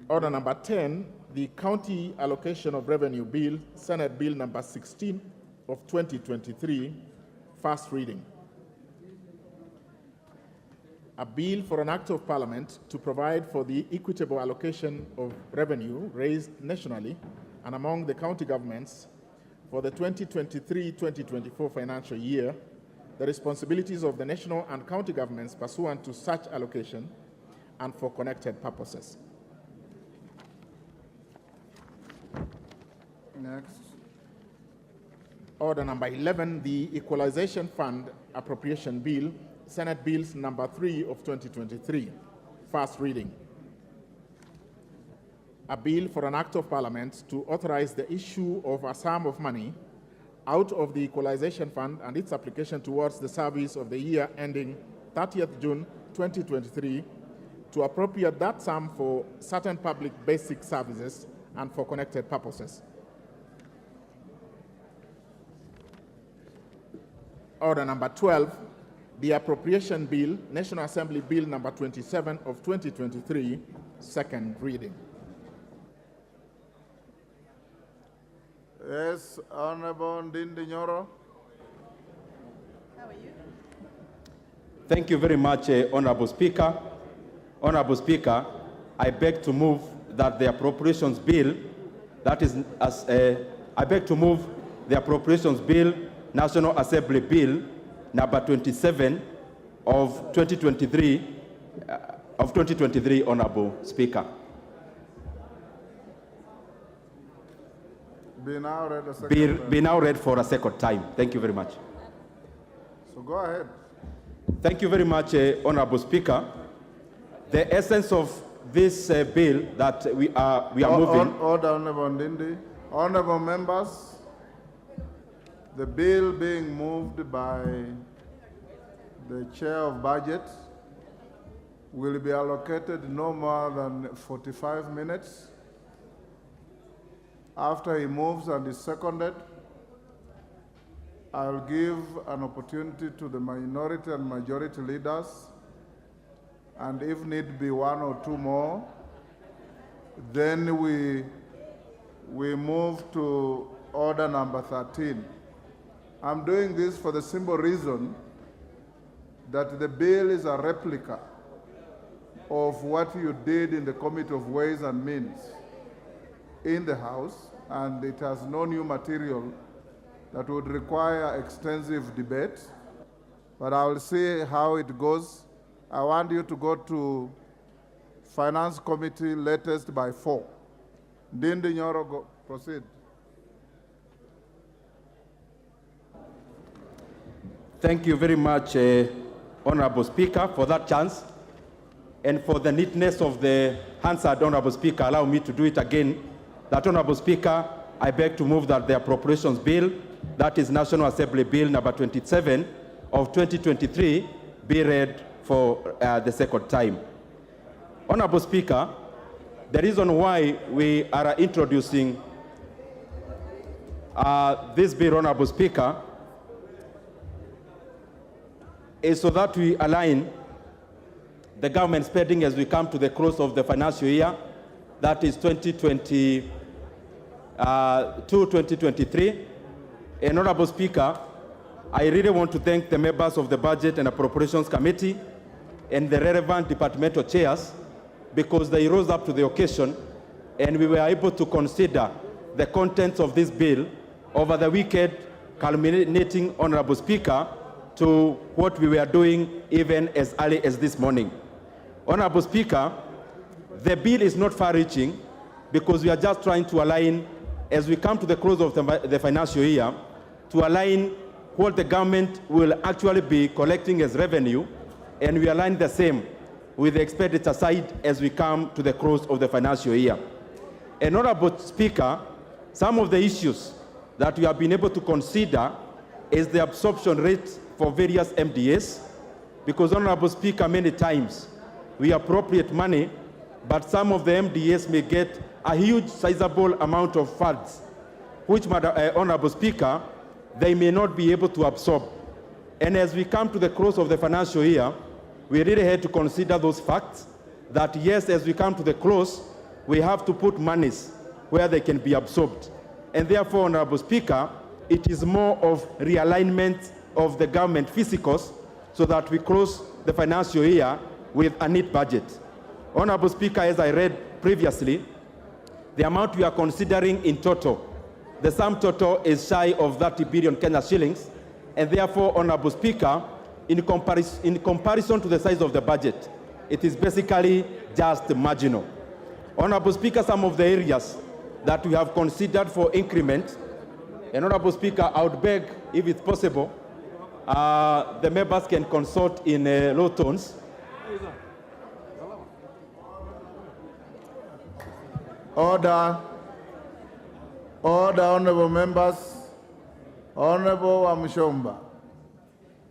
Order number 10, the County Allocation of Revenue Bill, Senate Bill number 16 of 2023, first reading. A bill for an act of Parliament to provide for the equitable allocation of revenue raised nationally and among the county governments for the 2023-2024 financial year, the responsibilities of the national and county governments pursuant to such allocation, and for connected purposes. Next. Order number 11, the Equalization Fund Appropriation Bill, Senate Bills number 3 of 2023, first reading. A bill for an act of parliament to authorize the issue of a sum of money out of the Equalization Fund and its application towards the service of the year ending 30th June 2023 to appropriate that sum for certain public basic services and for connected purposes. Order number 12, the Appropriation Bill, National Assembly Bill number 27 of 2023, second reading. Yes, Honorable Ndindi Nyoro. Thank you very much, Honorable Speaker. Honorable Speaker, I beg to move that the appropriations bill, I beg to move the appropriations bill, National Assembly Bill number 27 of 2023, Honorable Speaker. Be now read a second Be now read for a second time. Thank you very much. So go ahead. Thank you very much, Honorable Speaker. The essence of this bill that we are moving. Order, Honorable Ndindi. Honorable members, the bill being moved by the Chair of Budget will be allocated no more than 45 minutes. After he moves and is seconded, I'll give an opportunity to the minority and majority leaders, and if need be one or two more, then we move to order number 13. I'm doing this for the simple reason that the bill is a replica of what you did in the Committee of Ways and Means in the House, and it has no new material that would require extensive debate, but I will see how it goes. I want you to go to Finance Committee latest by 4. Ndindi Nyoro, proceed. Thank you very much, Honorable Speaker, for that chance. And for the neatness of the answer, Honorable Speaker, allow me to do it again. That, Honorable Speaker, I beg to move that the appropriations bill, that is National Assembly Bill number 27 of 2023, be read for the second time. Honorable Speaker, the reason why we are introducing this bill, Honorable Speaker, is so that we align the government spending as we come to the close of the financial year, that is 2022-2023. And Honorable Speaker, I really want to thank the members of the Budget and Appropriations Committee and the relevant departmental chairs because they rose up to the occasion and we were able to consider the contents of this bill over the weekend, culminating, Honorable Speaker, to what we were doing even as early as this morning. Honorable Speaker, the bill is not far-reaching because we are just trying to align, as we come to the close of the financial year, to align what the government will actually be collecting as revenue, and we align the same with the expenditure side as we come to the close of the financial year. And Honorable Speaker, some of the issues that we have been able to consider is the absorption rate for various MDAs, because Honorable Speaker, many times we appropriate money, but some of the MDAs may get a huge sizable amount of funds, which, Honorable Speaker, they may not be able to absorb. And as we come to the close of the financial year, we really had to consider those facts that yes, as we come to the close, we have to put monies where they can be absorbed. And therefore, Honorable Speaker, it is more of realignment of the government physicals so that we close the financial year with a neat budget. Honorable Speaker, as I read previously, the amount we are considering in total, the sum total is shy of 30 billion Kenya shillings, and therefore, Honorable Speaker, in comparison to the size of the budget, it is basically just marginal. Honorable Speaker, some of the areas that we have considered for increment, and Honorable Speaker, I would beg, if it's possible, the members can consult in low tones. Order. Order, honorable members. Honorable Wamshomba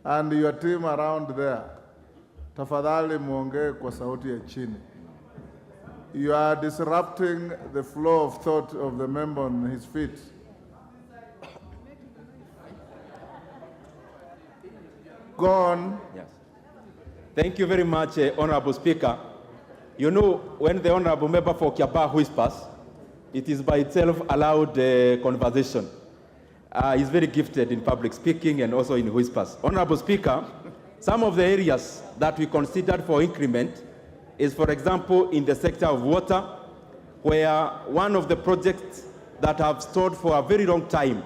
and your team around there. Tafadhali muongee kwa sauti ya chini. You are disrupting the flow of thought of the member on his feet. Go on. Yes. Thank you very much, Honorable Speaker. You know, when the Honorable Member for Kiambaa whispers, it is by itself a loud conversation. He's very gifted in public speaking and also in whispers. Honorable Speaker, some of the areas that we considered for increment is, for example, in the sector of water, where one of the projects that have stored for a very long time,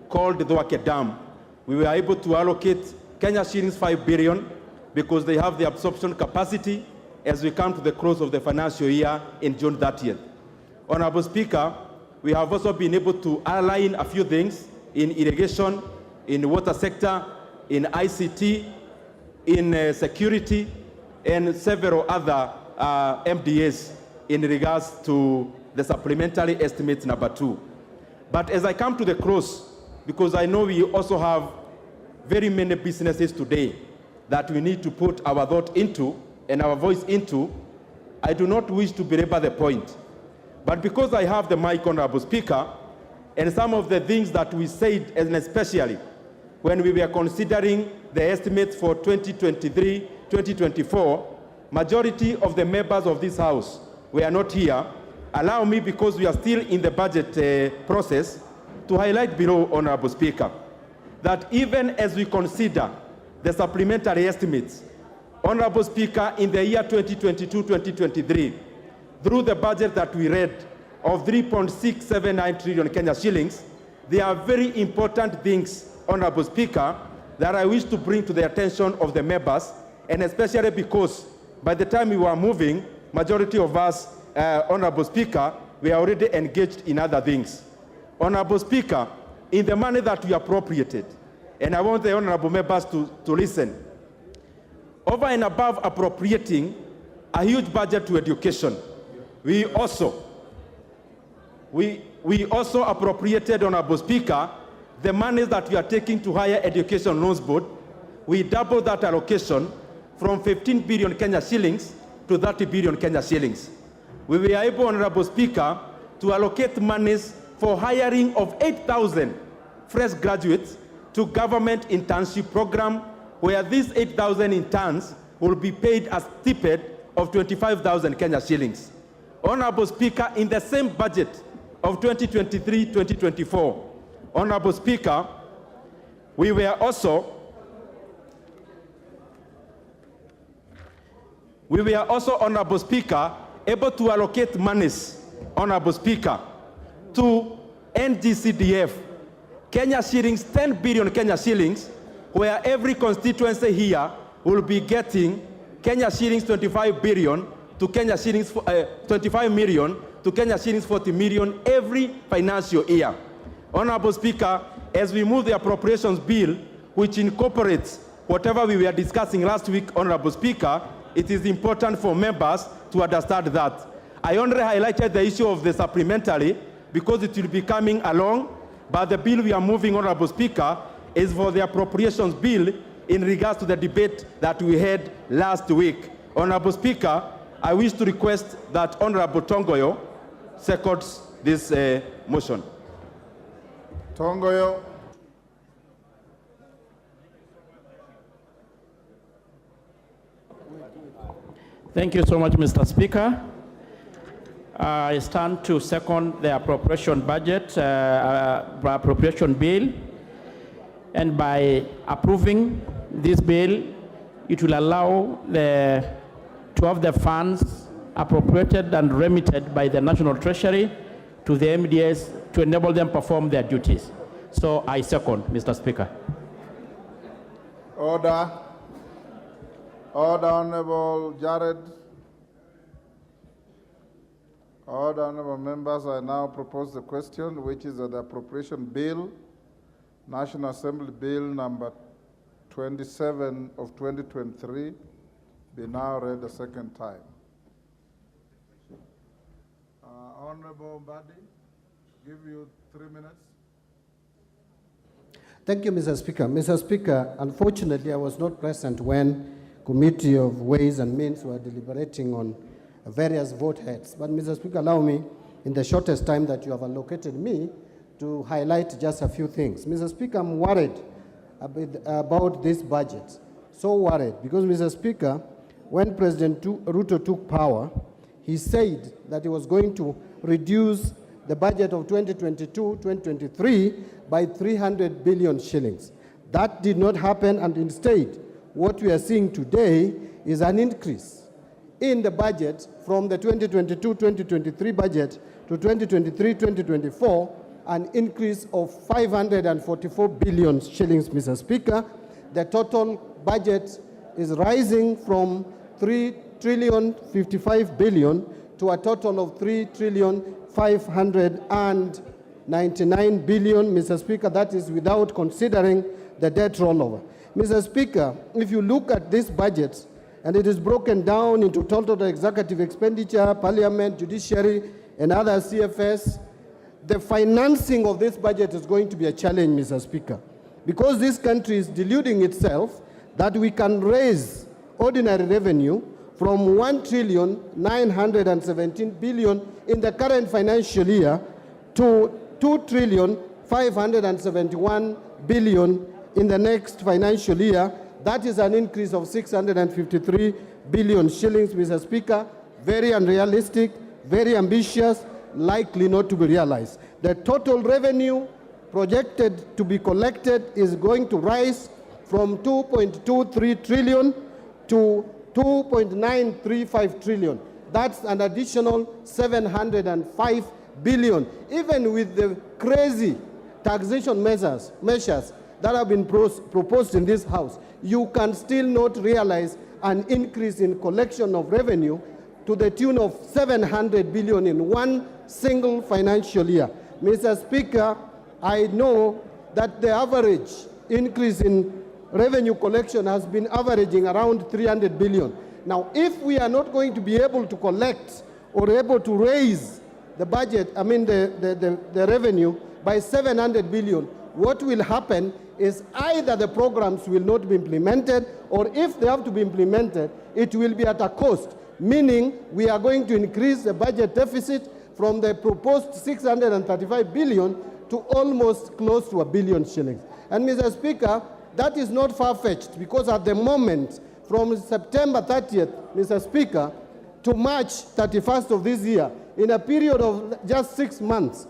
called the Dwake Dam, we were able to allocate Kenya shillings 5 billion because they have the absorption capacity as we come to the close of the financial year in June 30th. Honorable Speaker, we have also been able to align a few things in irrigation, in the water sector, in ICT, in security, and several other MDAs in regards to the supplementary estimates number 2. But as I come to the close, because I know we also have very many businesses today that we need to put our thought into and our voice into, I do not wish to belabor the point. But because I have the mic, Honorable Speaker, and some of the things that we said, and especially when we were considering the estimates for 2023, 2024, majority of the members of this House were not here. Allow me, because we are still in the budget process, to highlight below, Honorable Speaker, that even as we consider the supplementary estimates, Honorable Speaker, in the year 2022-2023, through the budget that we read of 3.679 trillion Kenya shillings, there are very important things, Honorable Speaker, that I wish to bring to the attention of the members, and especially because by the time we were moving, majority of us, Honorable Speaker, we are already engaged in other things. Honorable Speaker, in the money that we appropriated, and I want the honorable members to listen, over and above appropriating a huge budget to education, we also appropriated, Honorable Speaker, the money that we are taking to Higher Education Loans Board. We doubled that allocation from 15 billion Kenya shillings to 30 billion Kenya shillings. We were able, Honorable Speaker, to allocate monies for hiring of 8,000 fresh graduates to government internship program, where these 8,000 interns will be paid a stipend of 25,000 Kenya shillings. Honorable Speaker, in the same budget of 2023-2024, Honorable Speaker, we were also, Honorable Speaker, able to allocate monies, Honorable Speaker, to NGCDF, Kenya shillings, 10 billion Kenya shillings, where every constituency here will be getting Kenya shillings 25 billion to Kenya shillings 25 million to Kenya shillings 40 million every financial year. Honorable Speaker, as we move the appropriations bill, which incorporates whatever we were discussing last week, Honorable Speaker, it is important for members to understand that. I only highlighted the issue of the supplementary because it will be coming along, but the bill we are moving, Honorable Speaker, is for the appropriations bill in regards to the debate that we had last week. Honorable Speaker, I wish to request that Honorable Tongoyo seconds this motion. Tongoyo. Thank you so much, Mr. Speaker. I stand to second the appropriation budget, appropriation bill, and by approving this bill, it will allow to have the funds appropriated and remitted by the National Treasury to the MDAs to enable them perform their duties. So I second, Mr. Speaker. Order. Order, Honorable Jared. All the honorable members, I now propose the question, which is that the appropriation bill, National Assembly Bill number 27 of 2023, be now read a second time. Honorable Mbadi, give you 3 minutes. Thank you, Mr. Speaker. Mr. Speaker, unfortunately, I was not present when Committee of Ways and Means were deliberating on various vote heads. But, Mr. Speaker, allow me, in the shortest time that you have allocated me, to highlight just a few things. Mr. Speaker, I'm worried about this budget. So worried, because, Mr. Speaker, when President Ruto took power, he said that he was going to reduce the budget of 2022-2023 by 300 billion shillings. That did not happen, and instead, what we are seeing today is an increase in the budget from the 2022-2023 budget to 2023-2024, an increase of 544 billion shillings, Mr. Speaker. The total budget is rising from 3,055 billion to a total of 3,599 billion, Mr. Speaker. That is without considering the debt rollover. Mr. Speaker, if you look at this budget, and it is broken down into total executive expenditure, parliament, judiciary, and other CFS, the financing of this budget is going to be a challenge, Mr. Speaker, because this country is deluding itself that we can raise ordinary revenue from 1,917 billion in the current financial year to 2,571 billion in the next financial year. That is an increase of 653 billion shillings, Mr. Speaker. Very unrealistic, very ambitious, likely not to be realized. The total revenue projected to be collected is going to rise from 2.23 trillion to 2.935 trillion. That's an additional 705 billion. Even with the crazy taxation measures that have been proposed in this House, you can still not realize an increase in collection of revenue to the tune of 700 billion in one single financial year. Mr. Speaker, I know that the average increase in revenue collection has been averaging around 300 billion. Now, if we are not going to be able to collect or able to raise the budget, the revenue by 700 billion, what will happen is either the programs will not be implemented, or if they have to be implemented, it will be at a cost, meaning we are going to increase the budget deficit from the proposed 635 billion to almost close to 1 billion shillings. And Mr. Speaker, that is not far-fetched, because at the moment, from September 30th, Mr. Speaker, to March 31st of this year, in a period of just 6 months,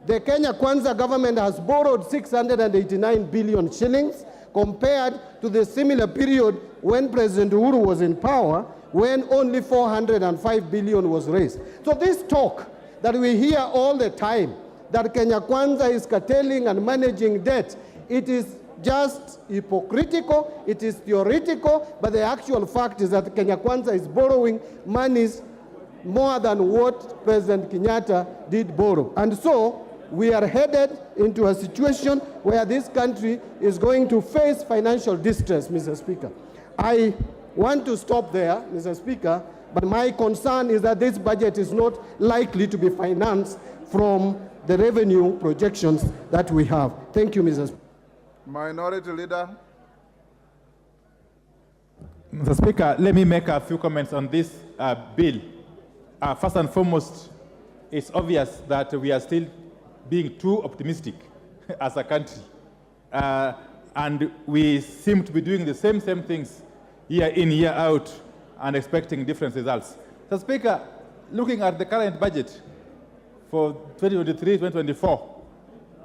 the Kenya Kwanza government has borrowed 689 billion shillings compared to the similar period when President Uhuru was in power, when only 405 billion was raised. So this talk that we hear all the time, that Kenya Kwanza is curtailing and managing debt, it is just hypocritical, it is theoretical, but the actual fact is that Kenya Kwanza is borrowing monies more than what President Kenyatta did borrow. And so we are headed into a situation where this country is going to face financial distress, Mr. Speaker. I want to stop there, Mr. Speaker, but my concern is that this budget is not likely to be financed from the revenue projections that we have. Thank you, Mr. Speaker. Minority Leader. Mr. Speaker, let me make a few comments on this bill. First and foremost, it's obvious that we are still being too optimistic as a country. And we seem to be doing the same things year in, year out, and expecting different results. Mr. Speaker, looking at the current budget for 2023-2024,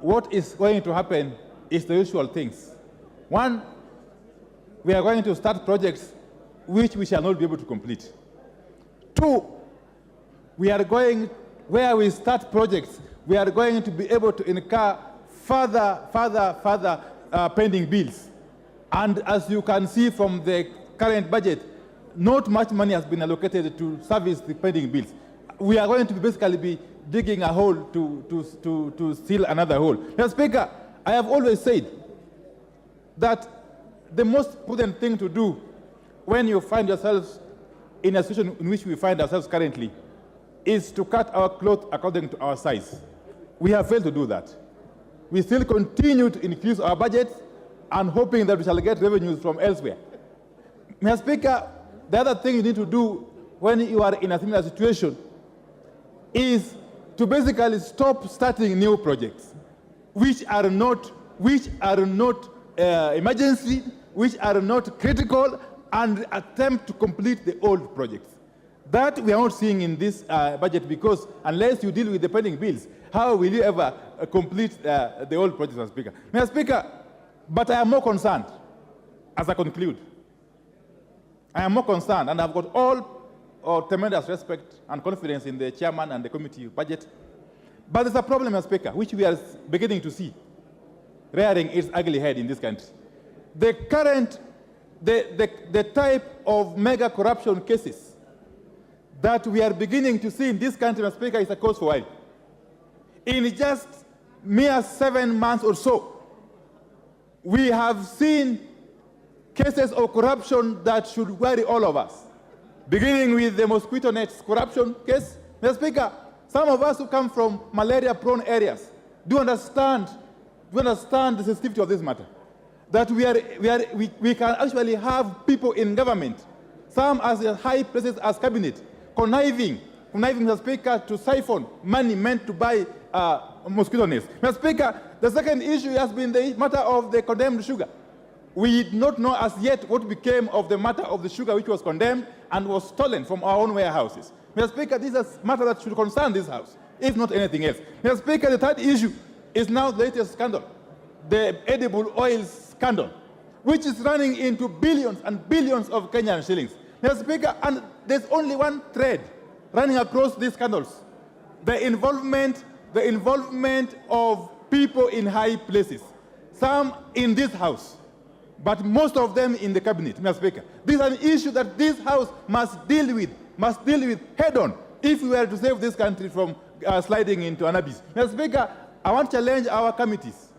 what is going to happen is the usual things. One, we are going to start projects which we shall not be able to complete. Two, we are going, where we start projects, we are going to be able to incur further pending bills. And as you can see from the current budget, not much money has been allocated to service the pending bills. we are going to basically be digging a hole to seal another hole. Mr. Speaker, I have always said that the most prudent thing to do when you find yourselves in a situation in which we find ourselves currently is to cut our cloth according to our size. We have failed to do that. We still continue to increase our budgets and hoping that we shall get revenues from elsewhere. Mr. Speaker, the other thing you need to do when you are in a similar situation is to basically stop starting new projects, which are not emergency, which are not critical, and attempt to complete the old projects. That we are not seeing in this budget, because unless you deal with the pending bills, how will you ever complete the old projects, Mr. Speaker? Mr. Speaker, but I am more concerned, as I conclude. I am more concerned, and I've got all tremendous respect and confidence in the chairman and the committee budget. But there's a problem, Mr. Speaker, which we are beginning to see rearing its ugly head in this country. The current, the type of mega corruption cases that we are beginning to see in this country, Mr. Speaker, is a cause for worry. In just mere 7 months or so, we have seen cases of corruption that should worry all of us, beginning with the mosquito nets corruption case. Mr. Speaker, some of us who come from malaria-prone areas do understand the sensitivity of this matter. That we can actually have people in government, some as high places as cabinet, conniving, Mr. Speaker, to siphon money meant to buy mosquito nets. Mr. Speaker, the second issue has been the matter of the condemned sugar. We did not know as yet what became of the matter of the sugar which was condemned and was stolen from our own warehouses. Mr. Speaker, this is a matter that should concern this House, if not anything else. Mr. Speaker, the third issue is now the latest scandal, the edible oil scandal, which is running into billions and billions of Kenyan shillings. Mr. Speaker, and there's only one thread running across these scandals: the involvement of people in high places, some in this House, but most of them in the cabinet, Mr. Speaker. This is an issue that this House must deal with head on if we were to save this country from sliding into an abyss. Mr. Speaker, I want to challenge our committees,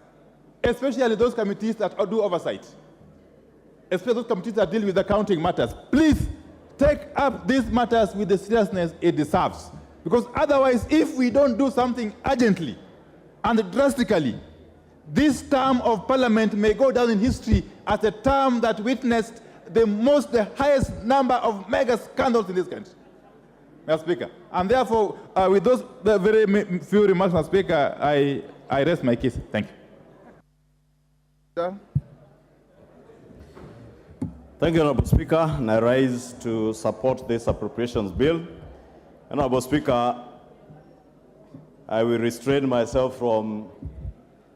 especially those committees that do oversight, especially those committees that deal with accounting matters. Please take up these matters with the seriousness it deserves. Because otherwise, if we don't do something urgently and drastically, this term of Parliament may go down in history as a term that witnessed the highest number of mega scandals in this country, Mr. Speaker. And therefore, with those very few remarks, Mr. Speaker, I rest my case. Thank you. Thank you, Honourable Speaker, and I rise to support this appropriations bill. Honourable Speaker, I will restrain myself from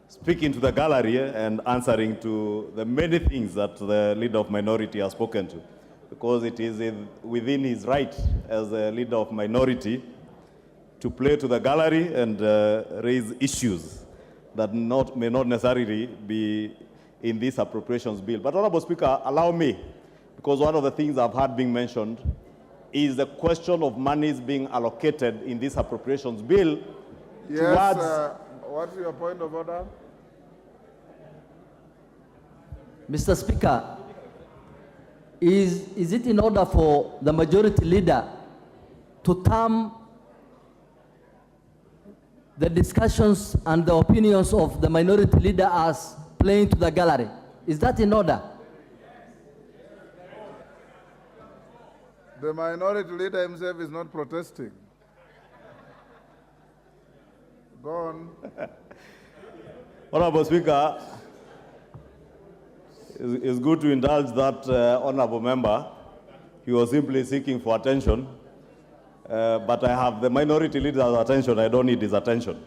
speaking to the gallery and answering to the many things that the leader of minority has spoken to, because it is within his right as a leader of minority to play to the gallery and raise issues that may not necessarily be in this appropriations bill. But Honourable Speaker, allow me, because one of the things I've heard being mentioned is the question of monies being allocated in this appropriations bill. Yes, what's your point of order? Mr. Speaker, is it in order for the majority leader to term the discussions and the opinions of the minority leader as playing to the gallery? Is that in order? The minority leader himself is not protesting. Go on. Honourable Speaker, it's good to indulge that honourable member. He was simply seeking for attention, but I have the minority leader's attention. I don't need his attention.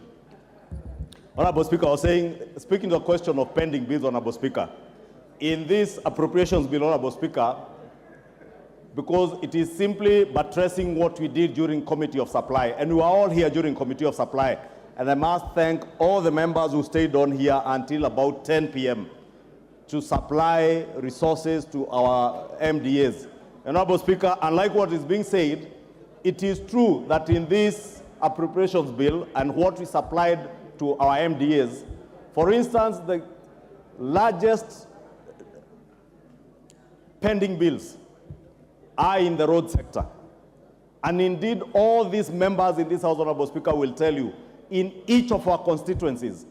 Honourable Speaker, I was saying, speaking to the question of pending bills, Honourable Speaker, in this appropriations bill, Honourable Speaker, because it is simply buttressing what we did during Committee of Supply, and we were all here during Committee of Supply, and I must thank all the members who stayed on here until about 10 p.m. to supply resources to our MDAs. And Honourable Speaker, unlike what is being said, it is true that in this appropriations bill and what we supplied to our MDAs, for instance, the largest pending bills are in the road sector. And indeed, all these members in this House, Honorable Speaker, will tell you, in each of our constituencies,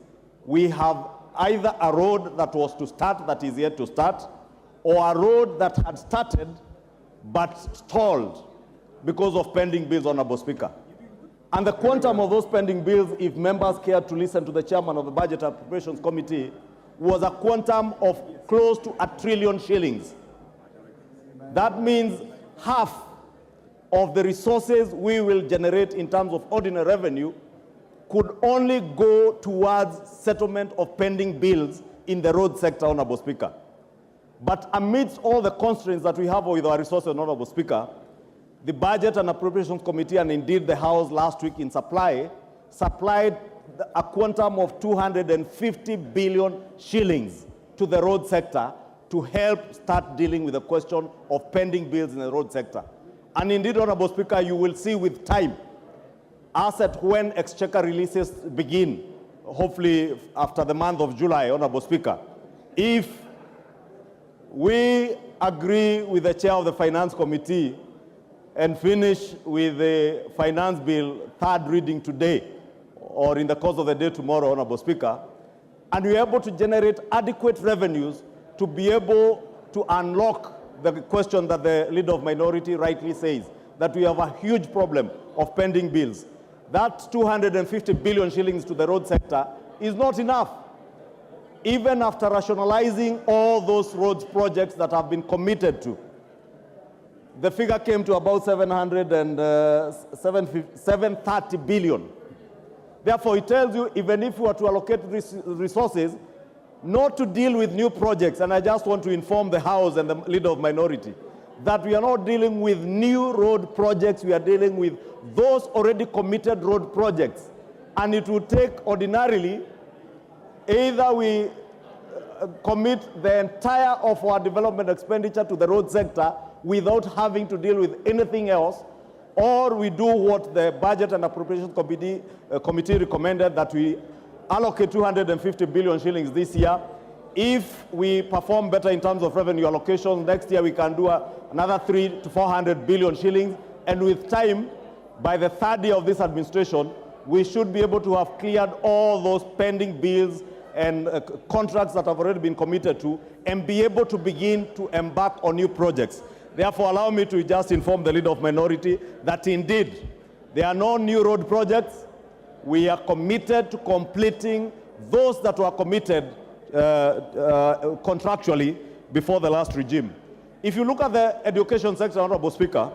we have either a road that was to start that is yet to start, or a road that had started but stalled because of pending bills, Honorable Speaker. And the quantum of those pending bills, if members care to listen to the chairman of the Budget Appropriations Committee, was a quantum of close to R1 trillion shillings. That means half of the resources we will generate in terms of ordinary revenue could only go towards settlement of pending bills in the road sector, Honorable Speaker. But amidst all the constraints that we have with our resources, Honorable Speaker, the Budget and Appropriations Committee, and indeed the House last week in supplied a quantum of 250 billion shillings to the road sector to help start dealing with the question of pending bills in the road sector. And indeed, Honorable Speaker, you will see with time, as at when exchequer releases begin, hopefully after the month of July, Honorable Speaker, if we agree with the chair of the Finance Committee and finish with the finance bill third reading today, or in the course of the day tomorrow, Honorable Speaker, and we're able to generate adequate revenues to be able to unlock the question that the Leader of Minority rightly says, that we have a huge problem of pending bills. That 250 billion shillings to the road sector is not enough. Even after rationalizing all those roads projects that have been committed to, the figure came to about 730 billion. Therefore, it tells you, even if we were to allocate resources, not to deal with new projects, and I just want to inform the House and the Leader of Minority, that we are not dealing with new road projects, we are dealing with those already committed road projects. And it would take ordinarily, either we commit the entire of our development expenditure to the road sector without having to deal with anything else, or we do what the Budget and Appropriations Committee recommended, that we allocate 250 billion shillings this year. If we perform better in terms of revenue allocation, next year we can do another 300 to 400 billion shillings. And with time, by the third year of this administration, we should be able to have cleared all those pending bills and contracts that have already been committed to, and be able to begin to embark on new projects. Therefore, allow me to just inform the Leader of Minority that indeed there are no new road projects. We are committed to completing those that were committed contractually before the last regime. If you look at the education sector, Honorable Speaker,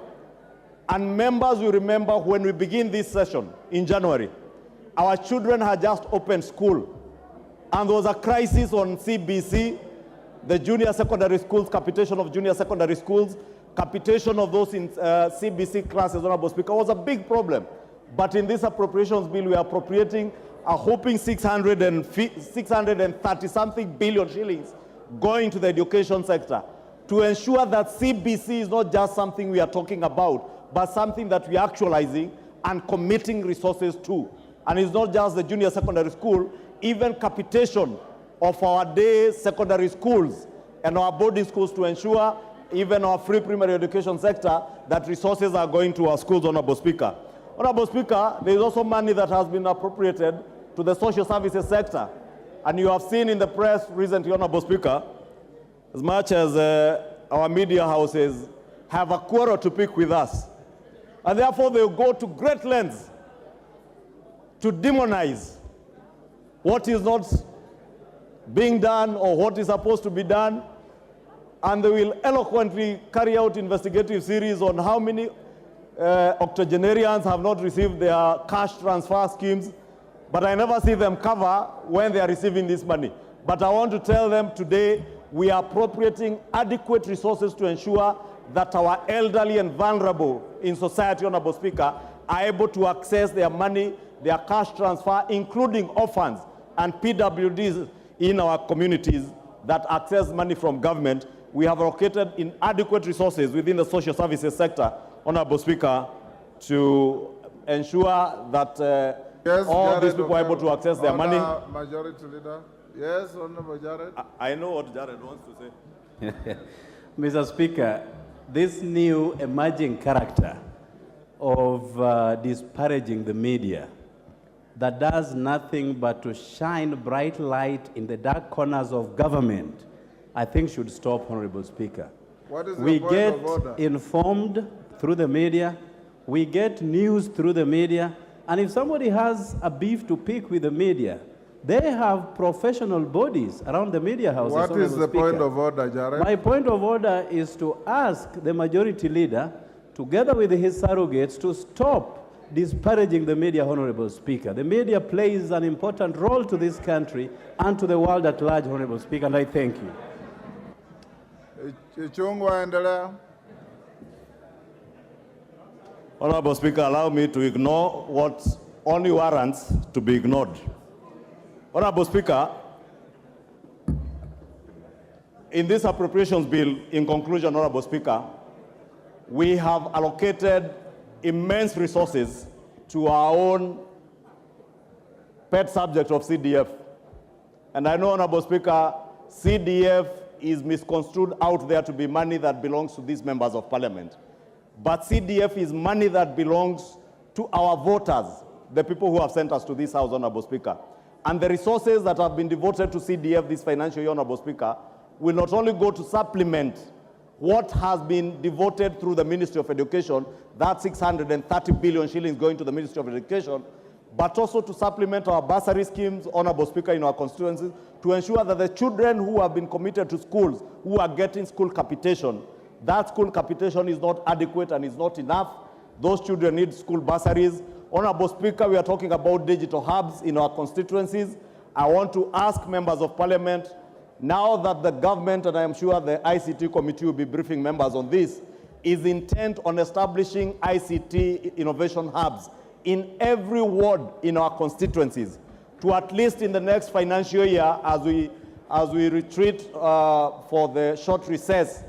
and members will remember when we begin this session in January, our children had just opened school, and there was a crisis on CBC, the junior secondary schools, capitation of junior secondary schools, capitation of those in CBC classes, Honorable Speaker, was a big problem. But in this appropriations bill, we are appropriating a whopping 630-something billion shillings going to the education sector to ensure that CBC is not just something we are talking about, but something that we are actualizing and committing resources to. And it's not just the junior secondary school, even capitation of our day secondary schools and our boarding schools to ensure even our free primary education sector that resources are going to our schools, Honorable Speaker. Honorable Speaker, there is also money that has been appropriated to the social services sector. And you have seen in the press recently, Honorable Speaker, as much as our media houses have a quarrel to pick with us, and therefore they will go to great lengths to demonize what is not being done or what is supposed to be done, and they will eloquently carry out investigative series on how many octogenarians have not received their cash transfer schemes, but I never see them cover when they are receiving this money. But I want to tell them today, we are appropriating adequate resources to ensure that our elderly and vulnerable in society, Honorable Speaker, are able to access their money, their cash transfer, including orphans and PWDs in our communities that access money from government. We have allocated inadequate resources within the social services sector, Honorable Speaker, to ensure that Yes, all Jared, these people are able to access their money. Majority Leader. Yes, Honorable Jared. I know what Jared wants to say. Mr. Speaker, this new emerging character of disparaging the media that does nothing but to shine bright light in the dark corners of government, I think should stop, Honorable Speaker. What is We your point get of order? informed through the media, we get news through the media, and if somebody has a beef to pick with the media, they have professional bodies around the media houses. What is Honorable the Speaker. point of order, Jared? My point of order is to ask the majority leader, together with his surrogates, to stop disparaging the media, Honorable Speaker. The media plays an important role to this country and to the world at large, Honorable Speaker, and I thank you. Ichungwa, endelea. Honorable Speaker, allow me to ignore what only warrants to be ignored. Honorable Speaker, in this appropriations bill, in conclusion, Honorable Speaker, we have allocated immense resources to our own pet subject of CDF. And I know, Honorable Speaker, CDF is misconstrued out there to be money that belongs to these members of parliament. But CDF is money that belongs to our voters, the people who have sent us to this house, Honorable Speaker. And the resources that have been devoted to CDF this financial year, Honorable Speaker, will not only go to supplement what has been devoted through the Ministry of Education, that's 630 billion shillings going to the Ministry of Education, but also to supplement our bursary schemes, Honorable Speaker, in our constituencies, to ensure that the children who have been committed to schools, who are getting school capitation, that school capitation is not adequate and is not enough. Those children need school bursaries. Honorable Speaker, we are talking about digital hubs in our constituencies. I want to ask members of parliament, now that the government, and I am sure the ICT committee will be briefing members on this, is intent on establishing ICT innovation hubs in every ward in our constituencies, to at least in the next financial year, as we retreat for the short recess,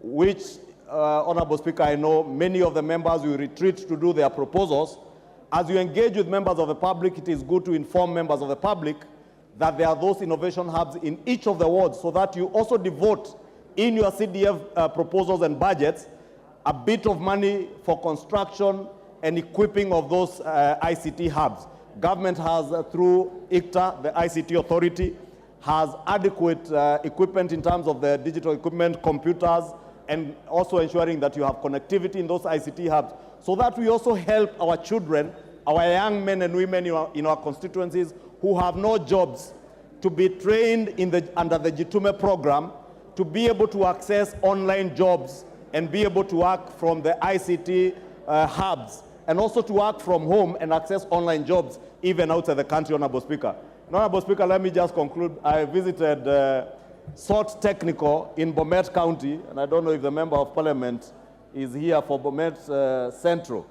which, Honorable Speaker, I know many of the members will retreat to do their proposals. As you engage with members of the public, it is good to inform members of the public that there are those innovation hubs in each of the wards, so that you also devote in your CDF proposals and budgets a bit of money for construction and equipping of those ICT hubs. Government has, through ICTA, the ICT authority, has adequate equipment in terms of the digital equipment, computers, and also ensuring that you have connectivity in those ICT hubs, so that we also help our children, our young men and women in our constituencies who have no jobs, to be trained under the Jitume program, to be able to access online jobs and be able to work from the ICT hubs, and also to work from home and access online jobs even outside the country, Honorable Speaker. Honorable Speaker, let me just conclude. I visited SOT Technical in Bomet County, and I don't know if the Member of Parliament is here for Bomet Central.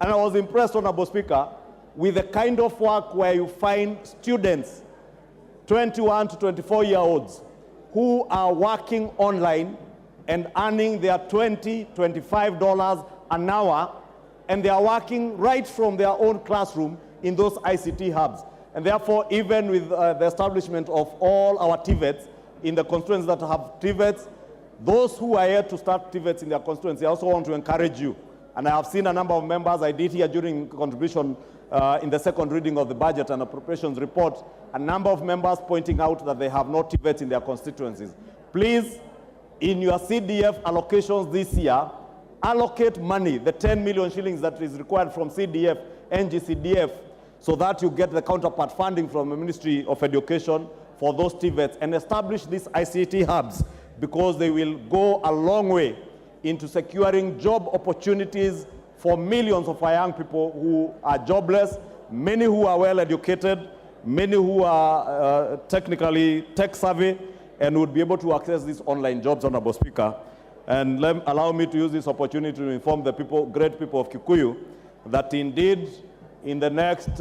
And I was impressed, Honorable Speaker, with the kind of work where you find students, 21 to 24-year-olds, who are working online and earning their $20, $25 an hour, and they are working right from their own classroom in those ICT hubs. And therefore, even with the establishment of all our TVETs in the constituencies that have TVETs, those who are yet to start TVETs in their constituency, I also want to encourage you. And I have seen a number of members, I did here during contribution in the second reading of the budget and appropriations report, a number of members pointing out that they have no TVETs in their constituencies. Please, in your CDF allocations this year, allocate money, the 10 million shillings that is required from CDF, NGCDF, so that you get the counterpart funding from the Ministry of Education for those TVETs, and establish these ICT hubs, because they will go a long way into securing job opportunities for millions of our young people who are jobless, many who are well educated, many who are technically tech savvy, and would be able to access these online jobs, Honorable Speaker. And allow me to use this opportunity to inform the people, great people of Kikuyu, that indeed, in the next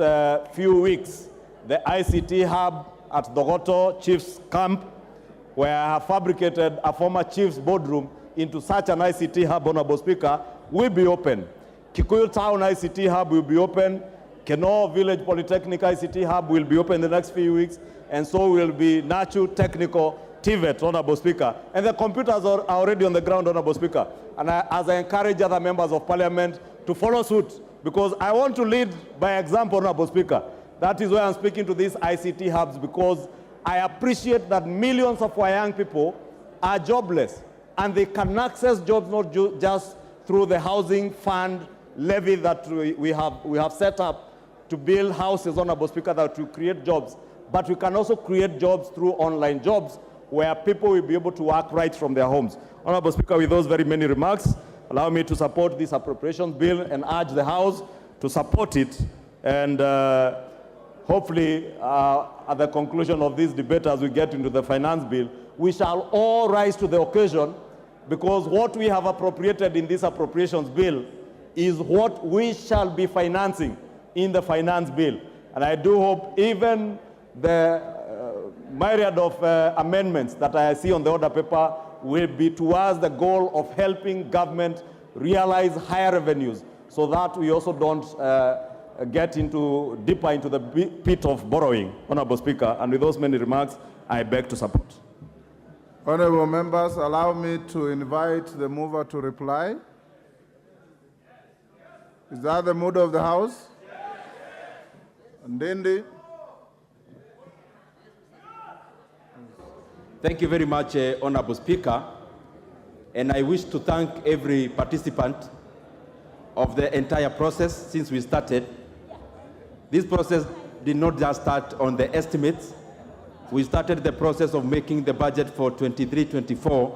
few weeks, the ICT hub at Dogoto Chief's Camp, where I have fabricated a former chief's boardroom into such an ICT hub, Honorable Speaker, will be open. Kikuyu Town ICT Hub will be open. Keno Village Polytechnic ICT Hub will be open in the next few weeks. And so will be Nachu Technical TVET, Honorable Speaker. And the computers are already on the ground, Honorable Speaker. And as I encourage other members of Parliament to follow suit, because I want to lead by example, Honorable Speaker. That is why I'm speaking to these ICT hubs, because I appreciate that millions of our young people are jobless, and they can access jobs not just through the housing fund levy that we have set up to build houses, Honorable Speaker, that will create jobs, but we can also create jobs through online jobs where people will be able to work right from their homes. Honorable Speaker, with those very many remarks, allow me to support this appropriations bill and urge the House to support it. And hopefully, at the conclusion of this debate, as we get into the finance bill, we shall all rise to the occasion, because what we have appropriated in this appropriations bill is what we shall be financing in the finance bill. And I do hope even the myriad of amendments that I see on the order paper will be towards the goal of helping government realize higher revenues, so that we also don't get deeper into the pit of borrowing, Honorable Speaker. And with those many remarks, I beg to support. Honorable members, allow me to invite the mover to reply. Is that the mood of the House? Ndindi. Thank you very much, Honorable Speaker. And I wish to thank every participant of the entire process since we started. This process did not just start on the estimates. We started the process of making the budget for 23-24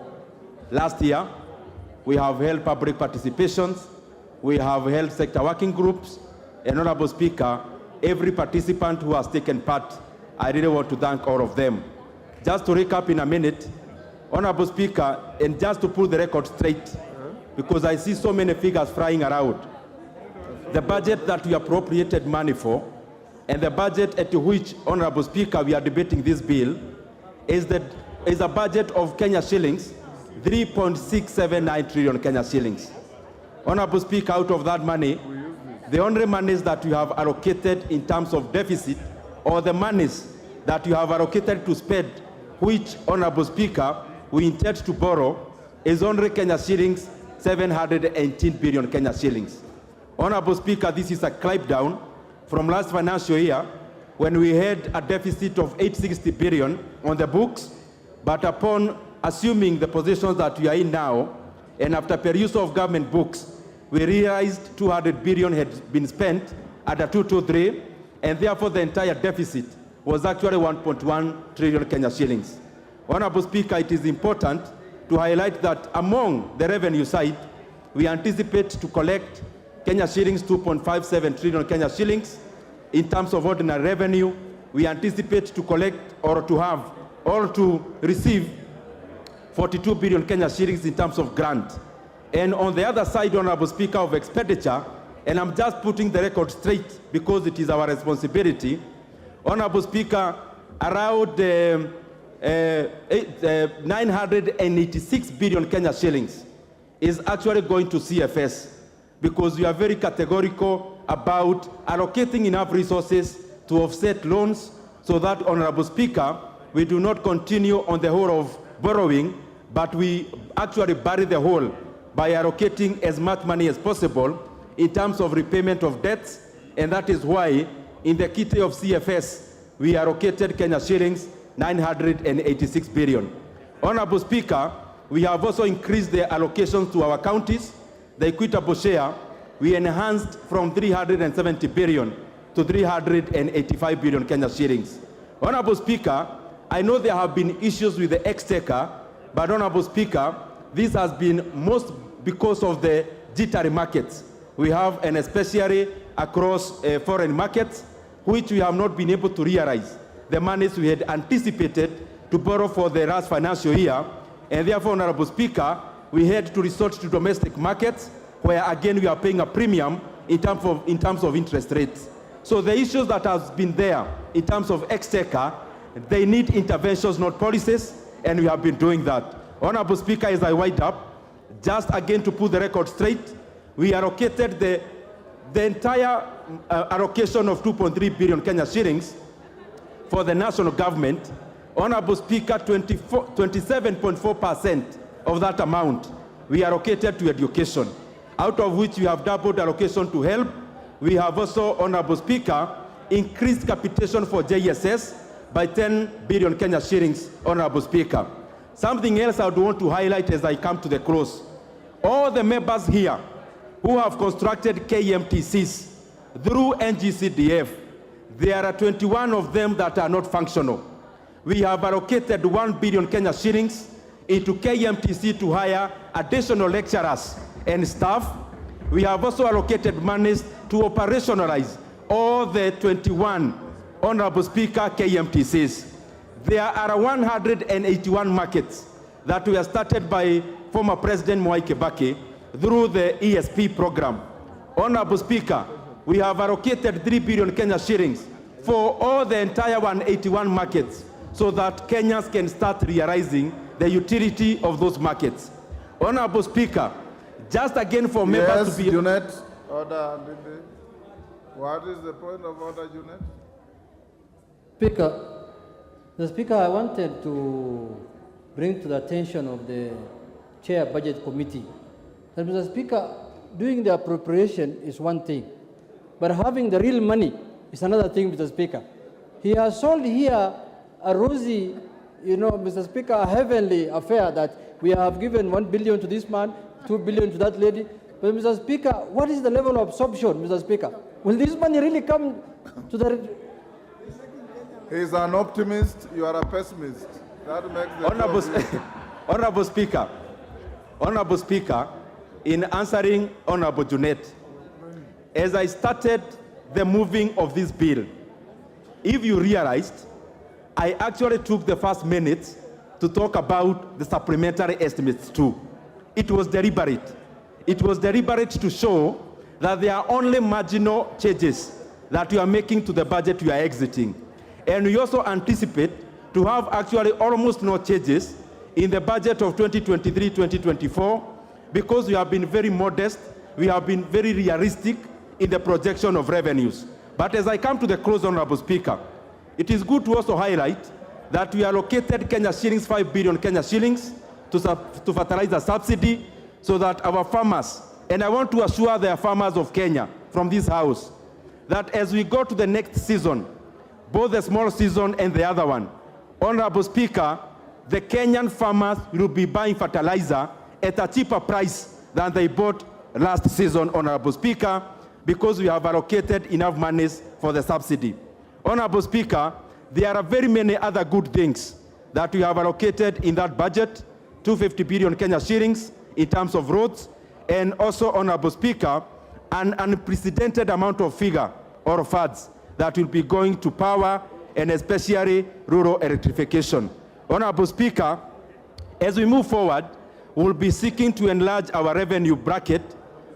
last year. We have held public participations. We have held sector working groups. And Honorable Speaker, every participant who has taken part, I really want to thank all of them. Just to recap in a minute, Honorable Speaker, and just to put the record straight, because I see so many figures flying around. The budget that we appropriated money for, and the budget at which, Honorable Speaker, we are debating this bill, is a budget of Kenya shillings, 3.679 trillion Kenya shillings. Honorable Speaker, out of that money, the only monies that you have allocated in terms of deficit, or the monies that you have allocated to spend, which, Honorable Speaker, we intend to borrow, is only Kenya shillings, 718 billion Kenya shillings. Honorable Speaker, this is a climb down from last financial year, when we had a deficit of 860 billion on the books, but upon assuming the positions that we are in now, and after perusal of government books, we realized 200 billion had been spent at a 223, and therefore the entire deficit was actually 1.1 trillion Kenya shillings. Honorable Speaker, it is important to highlight that among the revenue side, we anticipate to collect Kenya shillings 2.57 trillion Kenya shillings. In terms of ordinary revenue, we anticipate to collect or to have or to receive 42 billion Kenya shillings in terms of grant. And on the other side, Honorable Speaker, of expenditure, and I'm just putting the record straight because it is our responsibility, Honorable Speaker, around 986 billion Kenya shillings is actually going to CFS, because we are very categorical about allocating enough resources to offset loans, so that, Honorable Speaker, we do not continue on the whole of borrowing, but we actually bury the whole by allocating as much money as possible in terms of repayment of debts. And that is why in the kitty of CFS, we allocated Kenya shillings 986 billion. Honorable Speaker, we have also increased the allocations to our counties. The equitable share, we enhanced from 370 billion to 385 billion Kenya shillings. Honorable Speaker, I know there have been issues with the exchequer, but Honorable Speaker, this has been most because of the jittery markets we have, and especially across foreign markets, which we have not been able to realize the monies we had anticipated to borrow for the last financial year. And therefore, Honorable Speaker, we had to resort to domestic markets, where again we are paying a premium in terms of interest rates. So the issues that have been there in terms of exchequer, they need interventions, not policies, and we have been doing that. Honorable Speaker, as I wind up, just again to put the record straight, we allocated the entire allocation of 2.3 billion Kenya shillings for the national government. Honorable Speaker, 27.4% of that amount we allocated to education, out of which we have doubled allocation to health. We have also, Honorable Speaker, increased capitation for JSS by 10 billion Kenya shillings, Honorable Speaker. Something else I would want to highlight as I come to the close. All the members here who have constructed KMTCs through NGCDF, there are 21 of them that are not functional. We have allocated 1 billion Kenya shillings into KMTC to hire additional lecturers and staff. We have also allocated monies to operationalize all the 21, Honorable Speaker, KMTCs. There are 181 markets that were started by former President Mwai Kibaki through the ESP program. Honorable Speaker, we have allocated 3 billion Kenya shillings for all the entire 181 markets so that Kenyans can start realizing the utility of those markets. Honorable Speaker, just again for members to be... Junet, order. What is the point of order, Junet? Speaker, I wanted to bring to the attention of the Chair Budget Committee that, Mr. Speaker, doing the appropriation is one thing, but having the real money is another thing, Mr. Speaker. He has sold here a rosy, Mr. Speaker, a heavenly affair that we have given 1 billion to this man, 2 billion to that lady. But, Mr. Speaker, what is the level of absorption, Mr. Speaker? Will this money really come to the... He's an optimist, you are a pessimist. That makes the Honorable Speaker, in answering Honorable Junet, as I started the moving of this bill, if you realized, I actually took the first minutes to talk about the supplementary estimates too. It was deliberate. It was deliberate to show that there are only marginal changes that you are making to the budget you are exiting. And we also anticipate to have actually almost no changes in the budget of 2023-2024 because we have been very modest, we have been very realistic in the projection of revenues. But as I come to the close, Honorable Speaker, it is good to also highlight that we allocated 5 billion Kenya shillings to fertilizer subsidy so that our farmers, and I want to assure the farmers of Kenya from this house, that as we go to the next season, both the small season and the other one, Honorable Speaker, the Kenyan farmers will be buying fertilizer at a cheaper price than they bought last season, Honorable Speaker, because we have allocated enough monies for the subsidy. Honorable Speaker, there are very many other good things that we have allocated in that budget, 250 billion Kenya shillings in terms of roads, and also, Honorable Speaker, an unprecedented amount of figure or funds that will be going to power and especially rural electrification. Honorable Speaker, as we move forward, we'll be seeking to enlarge our revenue bracket,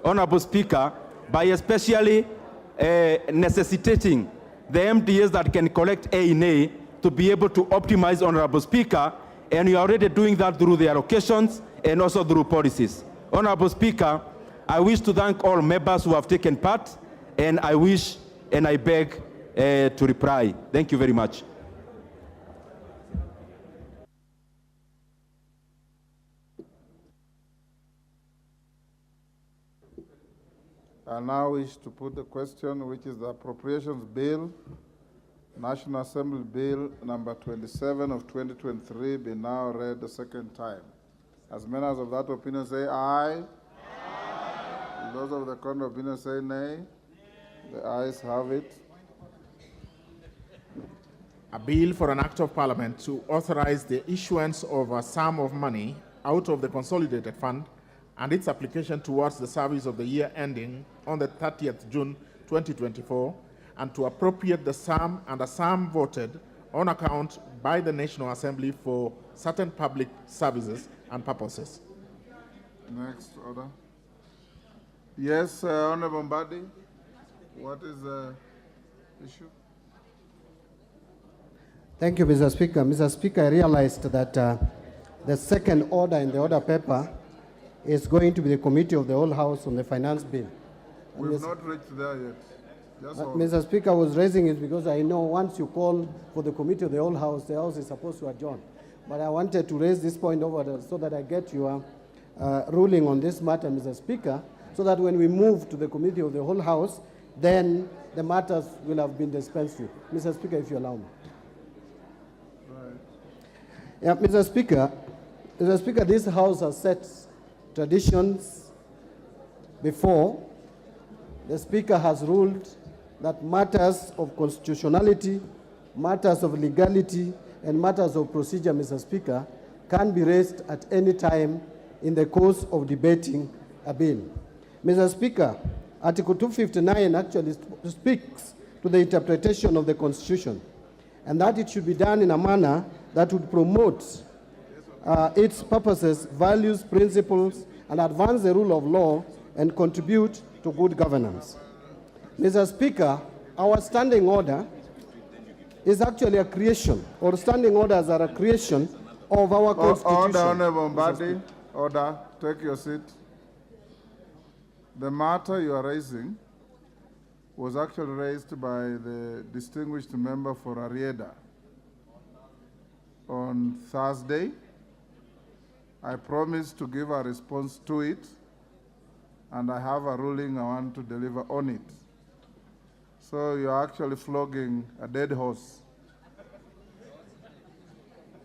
Honorable Speaker, by especially necessitating the MDAs that can collect A&A to be able to optimize, Honorable Speaker, and we are already doing that through the allocations and also through policies. Honorable Speaker, I wish to thank all members who have taken part, and I wish and I beg to reply. Thank you very much. I now wish to put the question, which is the Appropriations Bill, National Assembly Bill number 27 of 2023, be now read the second time. As members of that opinion say aye. Aye. Those of the contrary opinion say nay. The ayes have it. A bill for an act of parliament to authorize the issuance of a sum of money out of the consolidated fund and its application towards the service of the year ending on the 30th June 2024, and to appropriate the sum and a sum voted on account by the National Assembly for certain public services and purposes. Next order. Yes, Honorable Mbadi, what is the issue? Thank you, Mr. Speaker. Mr. Speaker, I realized that the second order in the order paper is going to be the Committee of the Whole House on the Finance Bill. We've not reached there yet. Just hold. Mr. Speaker, I was raising it because I know once you call for the Committee of the House is supposed to adjourn. But I wanted to raise this point over there so that I get your ruling on this matter, Mr. Speaker, so that when we move to the Committee of the Whole House, then the matters will have been dispensed with. Mr. Speaker, if you allow me. Right. Yeah, Mr. Speaker, this House has set traditions before. The Speaker has ruled that matters of constitutionality, matters of legality, and matters of procedure, Mr. Speaker, can be raised at any time in the course of debating a bill. Mr. Speaker, Article 259 actually speaks to the interpretation of the Constitution, and that it should be done in a manner that would promote its purposes, values, principles, and advance the rule of law and contribute to good governance. Mr. Speaker, our standing order is actually a creation, or standing orders are a creation of our Constitution. Order, Honorable Mbadi. Order. Take your seat. The matter you are raising was actually raised by the distinguished member for Arieda on Thursday. I promised to give a response to it, and I have a ruling I want to deliver on it. So you're actually flogging a dead horse.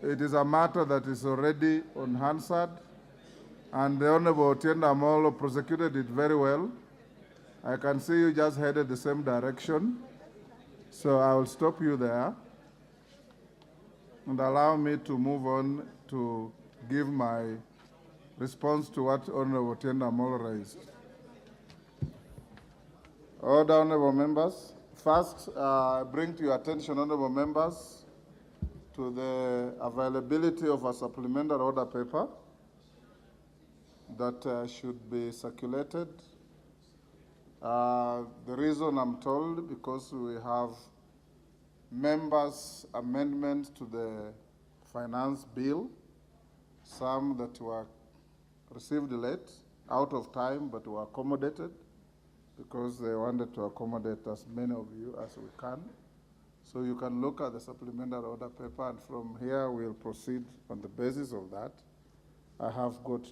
It is a matter that is already on Hansard, and the Honorable Otienda Amolo prosecuted it very well. I can see you just headed the same direction, so I will stop you there and allow me to move on to give my response to what Honorable Otienda Amolo raised. Order, honorable members. First, I bring to your attention, honorable members, to the availability of a supplementary order paper that should be circulated. The reason I'm told, because we have members' amendments to the finance bill, some that were received late, out of time, but were accommodated, because they wanted to accommodate as many of you as we can. So you can look at the supplementary order paper, and from here we'll proceed on the basis of that. I have got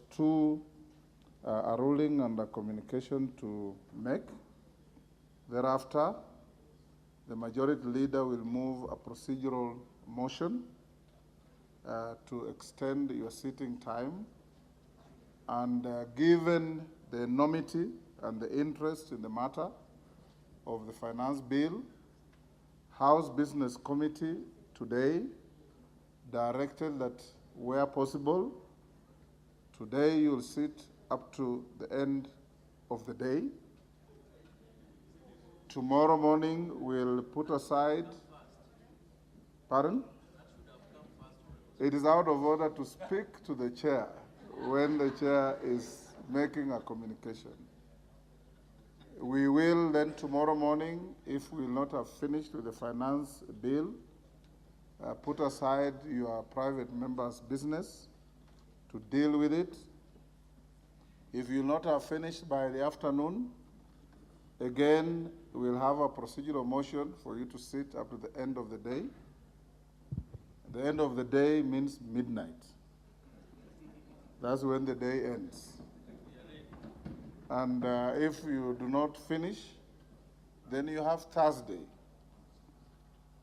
a ruling and a communication to make. Thereafter, the majority leader will move a procedural motion to extend your sitting time. And given the enormity and the interest in the matter of the finance bill, House Business Committee today directed that where possible, today you'll sit up to the end of the day. Tomorrow morning we'll put aside, pardon? It is out of order to speak to the chair when the chair is making a communication. We will then tomorrow morning, if we will not have finished with the finance bill, put aside your private member's business to deal with it. If you will not have finished by the afternoon, again, we'll have a procedural motion for you to sit up to the end of the day. The end of the day means midnight. That's when the day ends. And if you do not finish, then you have Thursday.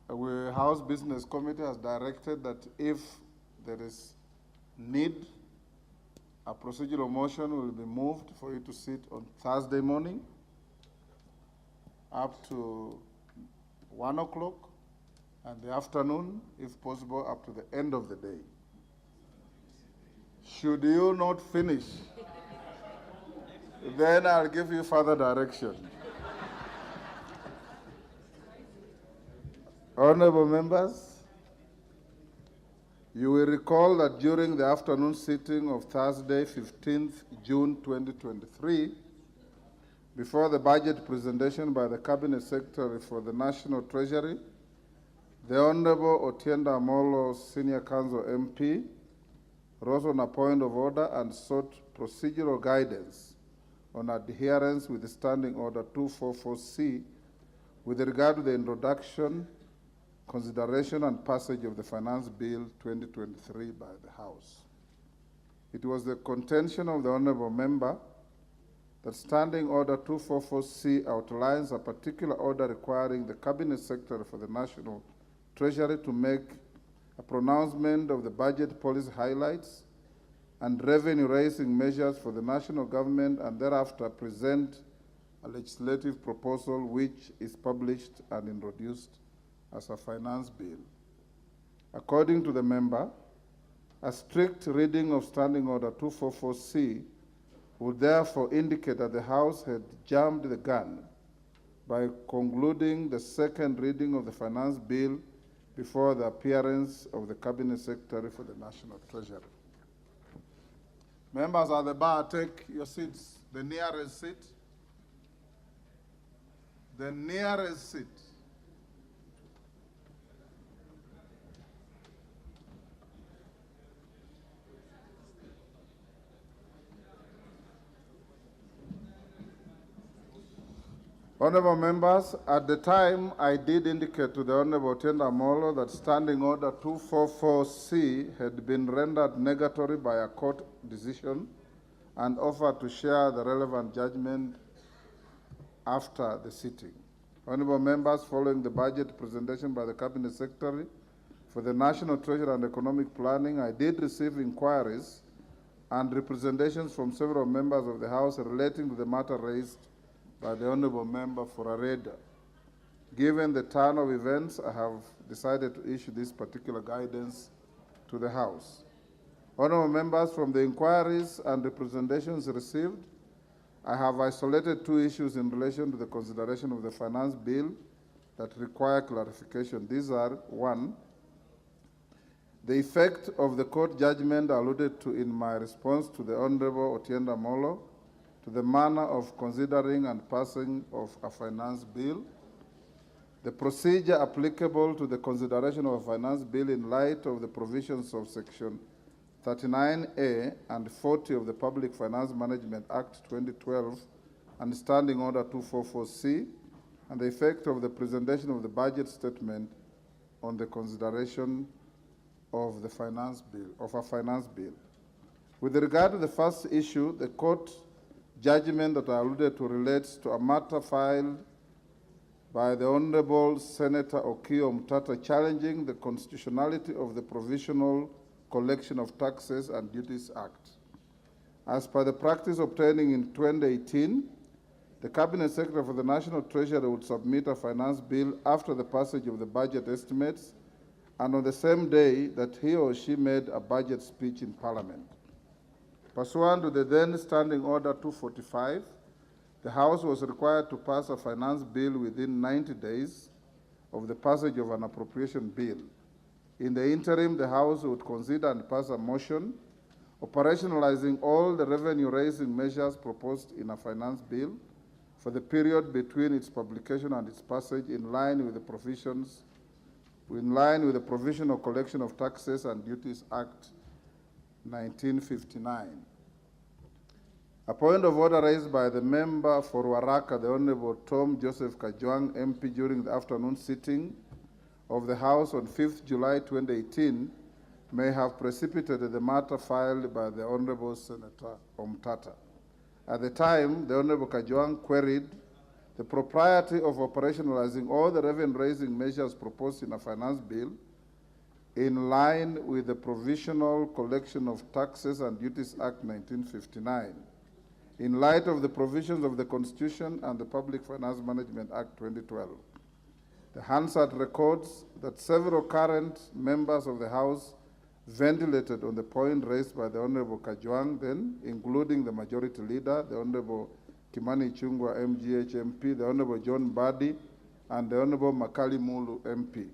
The House Business Committee has directed that if there is need, a procedural motion will be moved for you to sit on Thursday morning up to 1 o'clock, and the afternoon, if possible, up to the end of the day. Should you not finish, then I'll give you further direction. Honorable members, you will recall that during the afternoon sitting of Thursday, 15th June 2023, before the budget presentation by the Cabinet Secretary for the National Treasury, the Honorable Otienda Amolo, Senior Counsel MP, rose on a point of order and sought procedural guidance on adherence with the Standing Order 244C with regard to the introduction, consideration, and passage of the Finance Bill 2023 by the House. It was the contention of the Honourable Member that Standing Order 244C outlines a particular order requiring the Cabinet Secretary for the National Treasury to make a pronouncement of the budget policy highlights and revenue-raising measures for the national government and thereafter present a legislative proposal which is published and introduced as a finance bill. According to the member, a strict reading of Standing Order 244C would therefore indicate that the House had jumped the gun by concluding the second reading of the finance bill before the appearance of the Cabinet Secretary for the National Treasury. Members at the bar, take your seats. The nearest seat. The nearest seat. Honourable members, at the time I did indicate to the Honourable Otiende Amolo that Standing Order 244C had been rendered negatory by a court decision and offered to share the relevant judgment after the sitting. Honourable members, following the budget presentation by the Cabinet Secretary for the National Treasury and Economic Planning, I did receive inquiries and representations from several members of the House relating to the matter raised by the Honourable Member for Areda. Given the turn of events, I have decided to issue this particular guidance to the House. Honourable members, from the inquiries and representations received, I have isolated two issues in relation to the consideration of the finance bill that require clarification. These are: one, the effect of the court judgment alluded to in my response to the Honourable Otiende Amolo to the manner of considering and passing of a finance bill, the procedure applicable to the consideration of a finance bill in light of the provisions of Section 39A and 40 of the Public Finance Management Act 2012 and Standing Order 244C, and the effect of the presentation of the budget statement on the consideration of the finance bill, of a finance bill. With regard to the first issue, the court judgment that I alluded to relates to a matter filed by the Honourable Senator Okiya Omtatah challenging the constitutionality of the Provisional Collection of Taxes and Duties Act. As per the practice obtaining in 2018, the Cabinet Secretary for the National Treasury would submit a finance bill after the passage of the budget estimates and on the same day that he or she made a budget speech in Parliament. Pursuant to the then Standing Order 245, the House was required to pass a finance bill within 90 days of the passage of an appropriation bill. In the interim, the House would consider and pass a motion operationalizing all the revenue-raising measures proposed in a finance bill for the period between its publication and its passage in line with the provisions, in line with the Provisional Collection of Taxes and Duties Act 1959. A point of order raised by the member for Waraka, the Honourable Tom Joseph Kajwang, MP, during the afternoon sitting of the House on 5th July 2018 may have precipitated the matter filed by the Honourable Senator Omtatah. At the time, the Honourable Kajwang queried the propriety of operationalizing all the revenue-raising measures proposed in a finance bill in line with the Provisional Collection of Taxes and Duties Act 1959, in light of the provisions of the Constitution and the Public Finance Management Act 2012. The Hansard records that several current members of the House ventilated on the point raised by the Honourable Kajwang then, including the Majority Leader, the Honourable Kimani Ichung'wah, MGH MP, the Honourable John Mbadi, and the Honourable Makali Mulu, MP.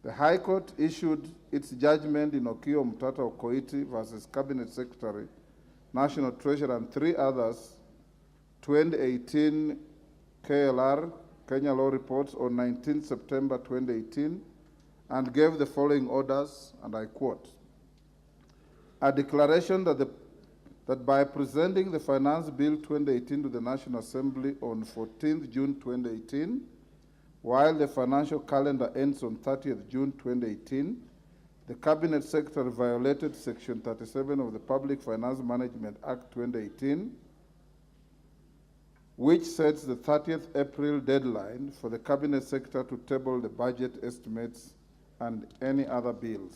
The High Court issued its judgment in Okiya Omtatah Okoiti versus Cabinet Secretary, National Treasurer, and three others, 2018 KLR, Kenya Law Reports, on 19 September 2018, and gave the following orders, and I quote: A declaration that by presenting the Finance Bill 2018 to the National Assembly on 14th June 2018, while the financial calendar ends on 30th June 2018, the Cabinet Secretary violated Section 37 of the Public Finance Management Act 2018, which sets the 30th April deadline for the Cabinet Secretary to table the budget estimates and any other bills.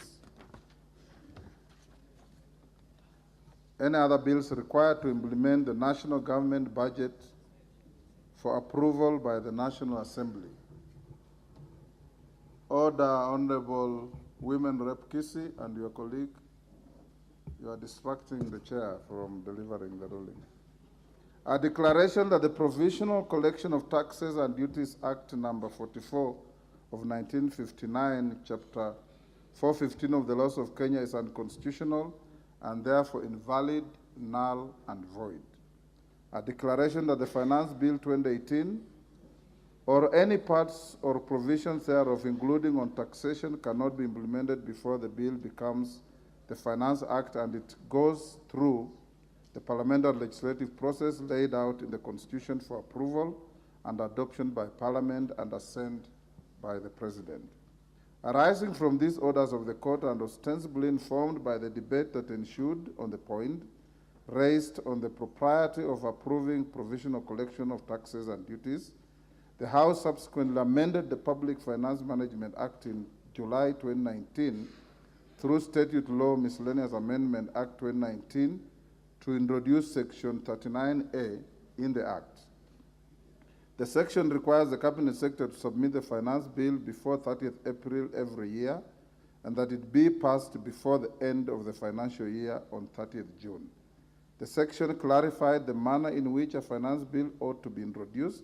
Any other bills required to implement the national government budget for approval by the National Assembly. Order, Honorable Women Rep Kisi and your colleague. You are distracting the chair from delivering the ruling. A declaration that the Provisional Collection of Taxes and Duties Act number 44 of 1959, Chapter 415 of the Laws of Kenya is unconstitutional and therefore invalid, null, and void. A declaration that the Finance Bill 2018 or any parts or provisions thereof, including on taxation, cannot be implemented before the bill becomes the Finance Act and it goes through the parliamentary legislative process laid out in the Constitution for approval and adoption by Parliament and assent by the President. Arising from these orders of the Court and ostensibly informed by the debate that ensued on the point raised on the propriety of approving provisional collection of taxes and duties, the House subsequently amended the Public Finance Management Act in July 2019 through Statute Law Miscellaneous Amendment Act 2019 to introduce Section 39A in the Act. The section requires the Cabinet Secretary to submit the Finance Bill before 30th April every year and that it be passed before the end of the financial year on 30th June. The section clarified the manner in which a Finance Bill ought to be introduced,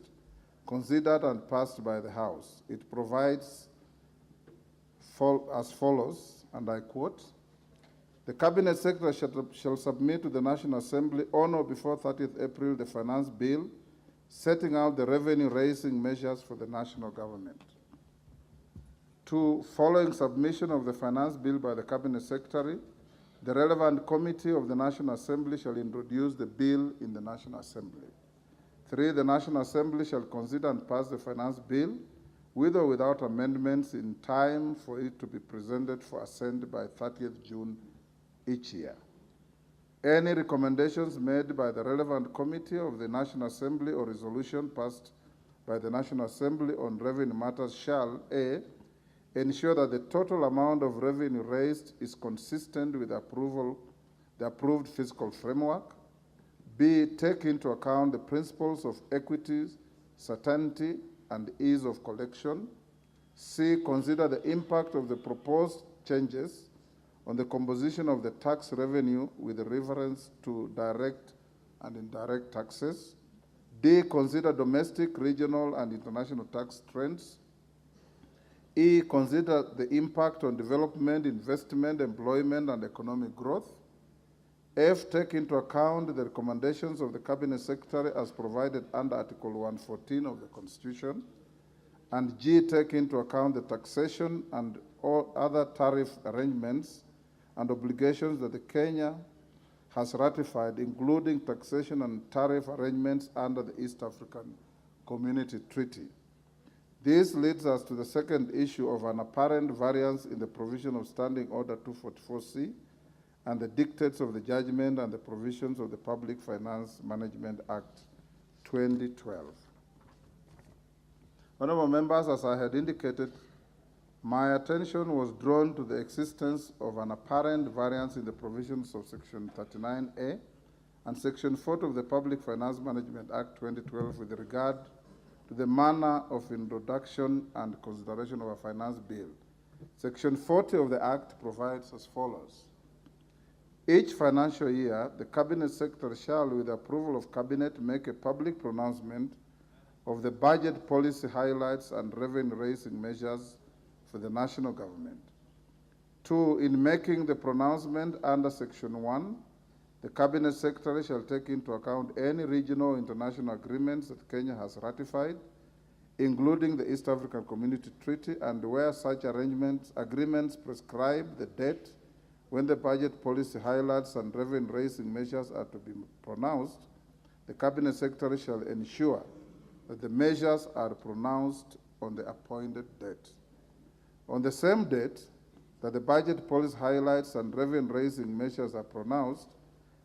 considered and passed by the House. It provides as follows, and I quote, "The Cabinet Secretary shall submit to the National Assembly on or before 30th April the Finance Bill setting out the revenue-raising measures for the national government. 2, following submission of the Finance Bill by the Cabinet Secretary, the relevant committee of the National Assembly shall introduce the bill in the National Assembly. 3, the National Assembly shall consider and pass the Finance Bill with or without amendments in time for it to be presented for assent by 30th June each year. Any recommendations made by the relevant committee of the National Assembly or resolution passed by the National Assembly on revenue matters shall, A, ensure that the total amount of revenue raised is consistent with the approved fiscal framework, B, take into account the principles of equity, certainty, and ease of collection, C, consider the impact of the proposed changes on the composition of the tax revenue with reference to direct and indirect taxes. D, consider domestic, regional, and international tax trends. E, consider the impact on development, investment, employment, and economic growth. F, take into account the recommendations of the Cabinet Secretary as provided under Article 114 of the Constitution. And G, take into account the taxation and all other tariff arrangements and obligations that Kenya has ratified, including taxation and tariff arrangements under the East African Community Treaty. This leads us to the second issue of an apparent variance in the provision of Standing Order 244C and the dictates of the judgment and the provisions of the Public Finance Management Act 2012. Honorable members, as I had indicated, my attention was drawn to the existence of an apparent variance in the provisions of Section 39A and Section 40 of the Public Finance Management Act 2012 with regard to the manner of introduction and consideration of a finance bill. Section 40 of the Act provides as follows. Each financial year, the Cabinet Secretary shall, with the approval of Cabinet, make a public pronouncement of the budget policy highlights and revenue-raising measures for the national government. 2, in making the pronouncement under Section 1, the Cabinet Secretary shall take into account any regional or international agreements that Kenya has ratified, including the East African Community Treaty, and where such agreements prescribe the date when the budget policy highlights and revenue-raising measures are to be pronounced, the Cabinet Secretary shall ensure that the measures are pronounced on the appointed date. On the same date that the budget policy highlights and revenue-raising measures are pronounced,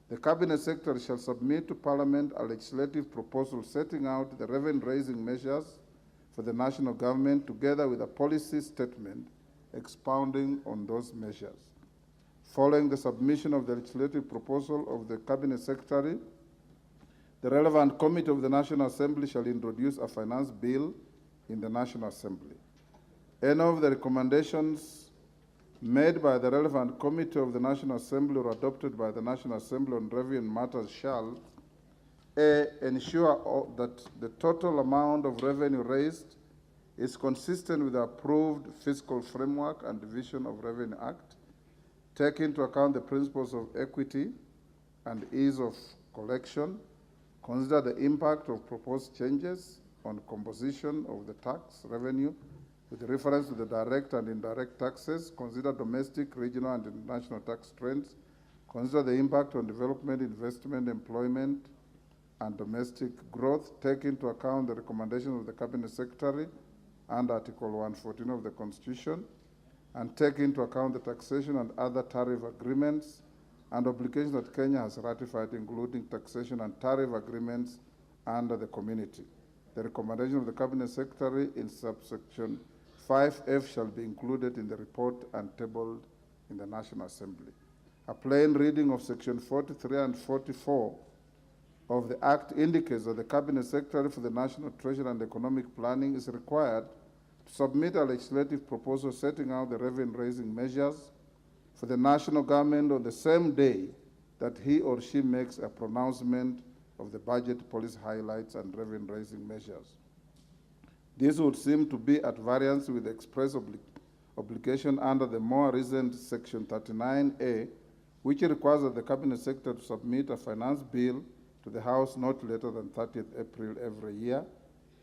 the Cabinet Secretary shall submit to Parliament a legislative proposal setting out the revenue-raising measures for the national government together with a policy statement expounding on those measures. Following the submission of the legislative proposal of the Cabinet Secretary, the relevant committee of the National Assembly shall introduce a finance bill in the National Assembly. Any of the recommendations made by the relevant committee of the National Assembly or adopted by the National Assembly on revenue matters shall A, ensure that the total amount of revenue raised is consistent with the approved fiscal framework and Division of Revenue Act, take into account the principles of equity and ease of collection, consider the impact of proposed changes on composition of the tax revenue with reference to the direct and indirect taxes, consider domestic, regional, and international tax trends, consider the impact on development, investment, employment, and domestic growth, take into account the recommendations of the Cabinet Secretary and Article 114 of the Constitution, and take into account the taxation and other tariff agreements and obligations that Kenya has ratified, including taxation and tariff agreements under the community. The recommendation of the Cabinet Secretary in subsection 5F shall be included in the report and tabled in the National Assembly. A plain reading of section 43 and 44 of the Act indicates that the Cabinet Secretary for the National Treasury and Economic Planning is required to submit a legislative proposal setting out the revenue-raising measures for the national government on the same day that he or she makes a pronouncement of the budget policy highlights and revenue-raising measures. This would seem to be at variance with the express obligation under the more recent Section 39A, which requires that the Cabinet Secretary to submit a finance bill to the House not later than 30th April every year,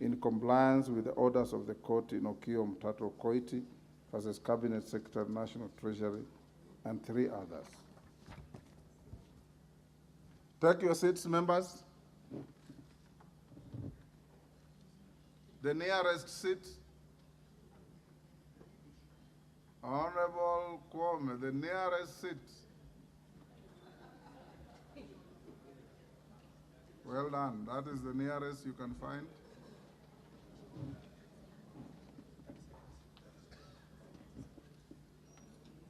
in compliance with the orders of the court in Okio Mtato Koiti versus Cabinet Secretary, National Treasury, and 3 others. Take your seats, members. The nearest seat. Honorable Kwame, the nearest seat. Well done. That is the nearest you can find.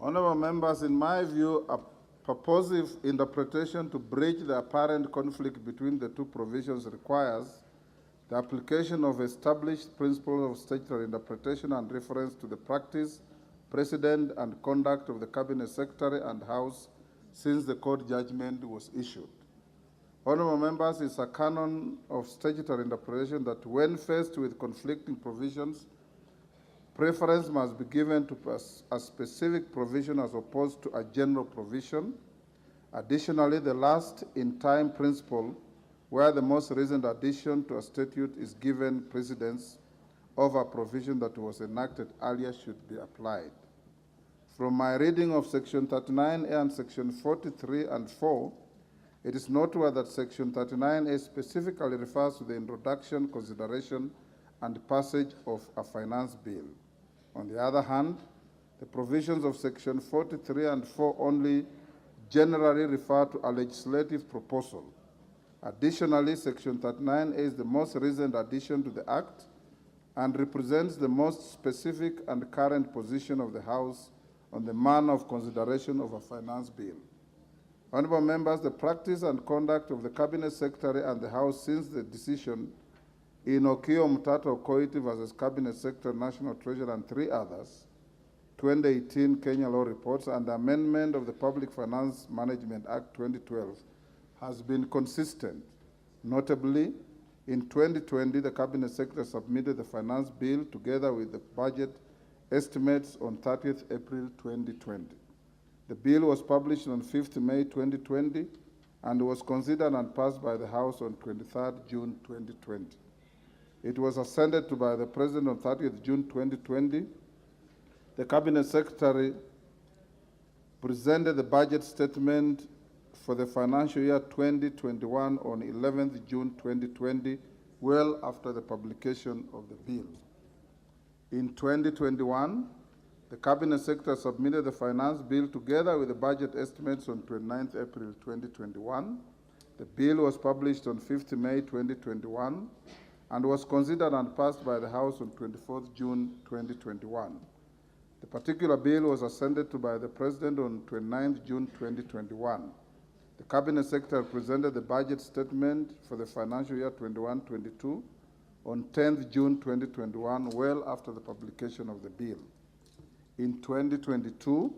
Honorable members, in my view, a purposive interpretation to bridge the apparent conflict between the two provisions requires the application of established principles of statutory interpretation and reference to the practice, precedent, and conduct of the Cabinet Secretary and House since the court judgment was issued. Honorable members, it's a canon of statutory interpretation that when faced with conflicting provisions, preference must be given to a specific provision as opposed to a general provision. Additionally, the last-in-time principle, where the most recent addition to a statute is given precedence over a provision that was enacted earlier, should be applied. From my reading of Section 39A and Section 43 and 4, it is noteworthy that Section 39A specifically refers to the introduction, consideration, and passage of a finance bill. On the other hand, the provisions of Section 43 and 4 only generally refer to a legislative proposal. Additionally, Section 39A is the most recent addition to the Act and represents the most specific and current position of the House on the manner of consideration of a finance bill. Honorable members, the practice and conduct of the Cabinet Secretary and the House since the decision in Okio Mtato Koiti versus Cabinet Secretary, National Treasury, and 3 others, 2018 Kenya Law Reports, and the amendment of the Public Finance Management Act 2012 has been consistent. Notably, in 2020, the Cabinet Secretary submitted the finance bill together with the budget estimates on 30th April 2020. The bill was published on 5th May 2020 and was considered and passed by the House on 23rd June 2020. It was assented to by the President on 30th June 2020. The Cabinet Secretary presented the budget statement for the financial year 2021 on 11th June 2020, well after the publication of the bill. In 2021, the Cabinet Secretary submitted the finance bill together with the budget estimates on 29th April 2021. The bill was published on 5th May 2021 and was considered and passed by the House on 24th June 2021. The particular bill was assented to by the President on 29th June 2021. The Cabinet Secretary presented the budget statement for the financial year 21-22 on 10th June 2021, well after the publication of the bill. In 2022,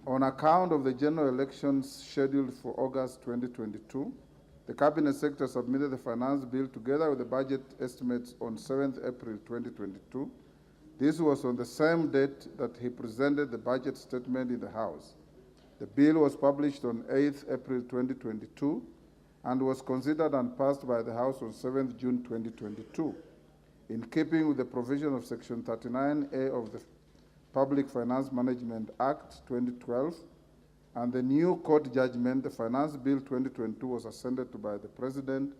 on account of the general elections scheduled for August 2022, the Cabinet Secretary submitted the finance bill together with the budget estimates on 7th April 2022. This was on the same date that he presented the budget statement in the House. The bill was published on 8th April 2022 and was considered and passed by the House on 7th June 2022. In keeping with the provision of Section 39A of the Public Finance Management Act 2012 and the new court judgment, the Finance Bill 2022 was assented to by the President